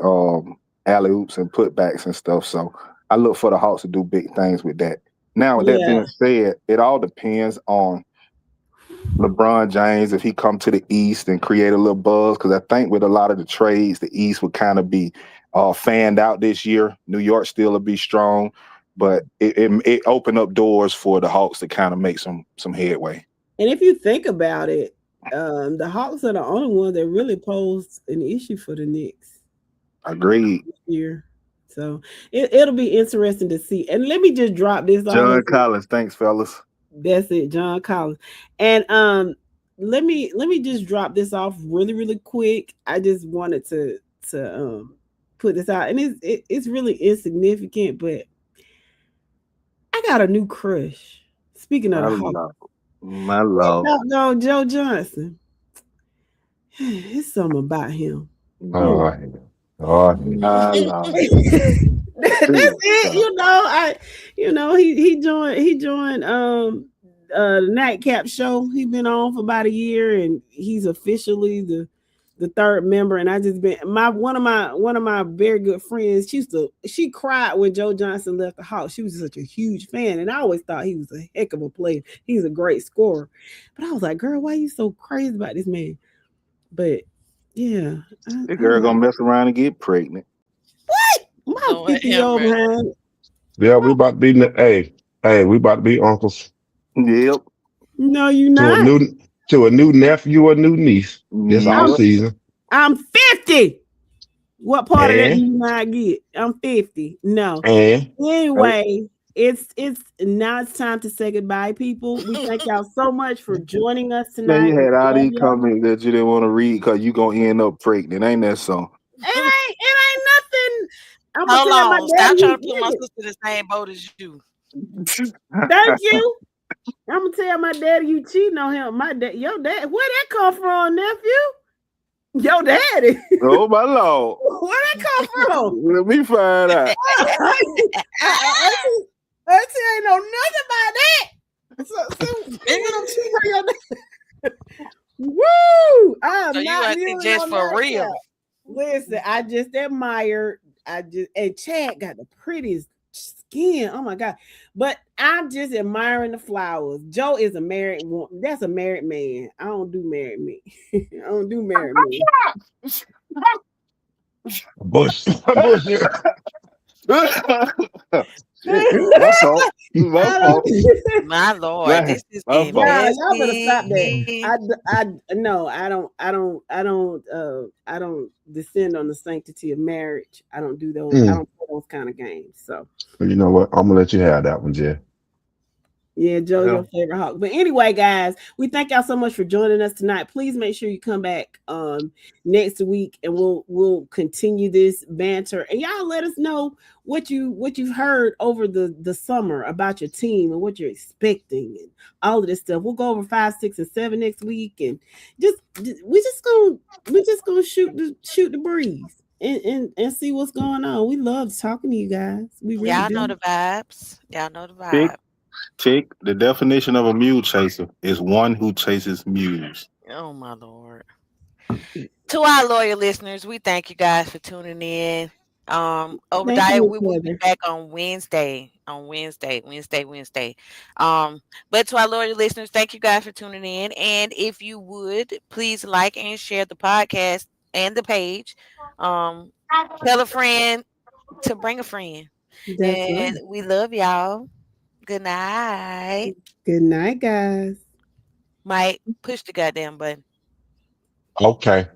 alley oops and putbacks and stuff. So I look for the Hawks to do big things with that. Now, with that Yeah. being said, it all depends on LeBron James if he come to the East and create a little buzz, because I think with a lot of the trades, the East would kind of be fanned out this year. New York still will be strong, but it opened up doors for the Hawks to kind of make some headway. And if you think about it, the Hawks are the only one that really posed an issue for the Knicks Agreed. this year. So it'll be interesting to see. And let me just drop this on. John Collins, thanks, fellas. That's it, John Collins. And let me just drop this off really, really quick. I just wanted to put this out, and it's really insignificant, but I got a new crush. Speaking of the Hawks, My love. no, Joe Johnson. It's something about him. Oh, My love. That's it. He joined the Nightcap show. He's been on for about a year, and he's officially the third member. And I just been one of my very good friends. She cried when Joe Johnson left the Hawks. She was such a huge fan, and I always thought he was a heck of a player. He's a great scorer, but I was like, girl, why are you so crazy about this man? But yeah, This girl gonna mess around and get pregnant. My 50-year-old behind. yeah, we about to be. Hey, we about to be uncles. Yep. No, you not. To a new nephew or new niece. It's off season. I'm 50. What part of that do you not get? I'm 50. No. And anyway, it's now it's time to say goodbye, people. We thank y'all so much for joining us tonight. Now you had all these comments that you didn't want to read because you gonna end up pregnant. Ain't that so? It ain't nothing. Hold on. Stop trying to put my sister in the same boat as you. Thank you. I'm gonna tell my daddy you cheating on him. Your dad, where that come from, nephew? Your daddy. Oh my Lord. Where that come from? Let me find out. Auntie ain't know nothing about that. So woo! I'm so not you just for real. Stuff. Listen, I just admired. And Chad got the prettiest skin. Oh my God. But I'm just admiring the flowers. Joe is a married woman. That's a married man. I don't do married men. I don't do married men. Bush. My fault. My Lord, this is y'all better stop that. I don't descend on the sanctity of marriage. I don't do those. I don't play those kind of games. So you know what? I'm gonna let you have that one, Jay. Yeah, Joe, your favorite Hawk. But anyway, guys, we thank y'all so much for joining us tonight. Please make sure you come back next week, and we'll continue this banter. And y'all let us know what you've heard over the summer about your team and what you're expecting and all of this stuff. We'll go over 5, 6, and 7 next week, and we're just gonna shoot the breeze and see what's going on. We love talking to you guys. We really y'all do. know the vibes. Y'all know the vibe. Tick, the definition of a mule chaser is one who chases mules. Oh my Lord. To our loyal listeners, we thank you guys for tuning in. Obadiah, we will be back on Wednesday. Wednesday. But to our loyal listeners, thank you guys for tuning in. And if you would, please like and share the podcast and the page. Tell a friend to bring a friend. And we love y'all. Good night. Good night, guys. Mike, push the goddamn button. Okay.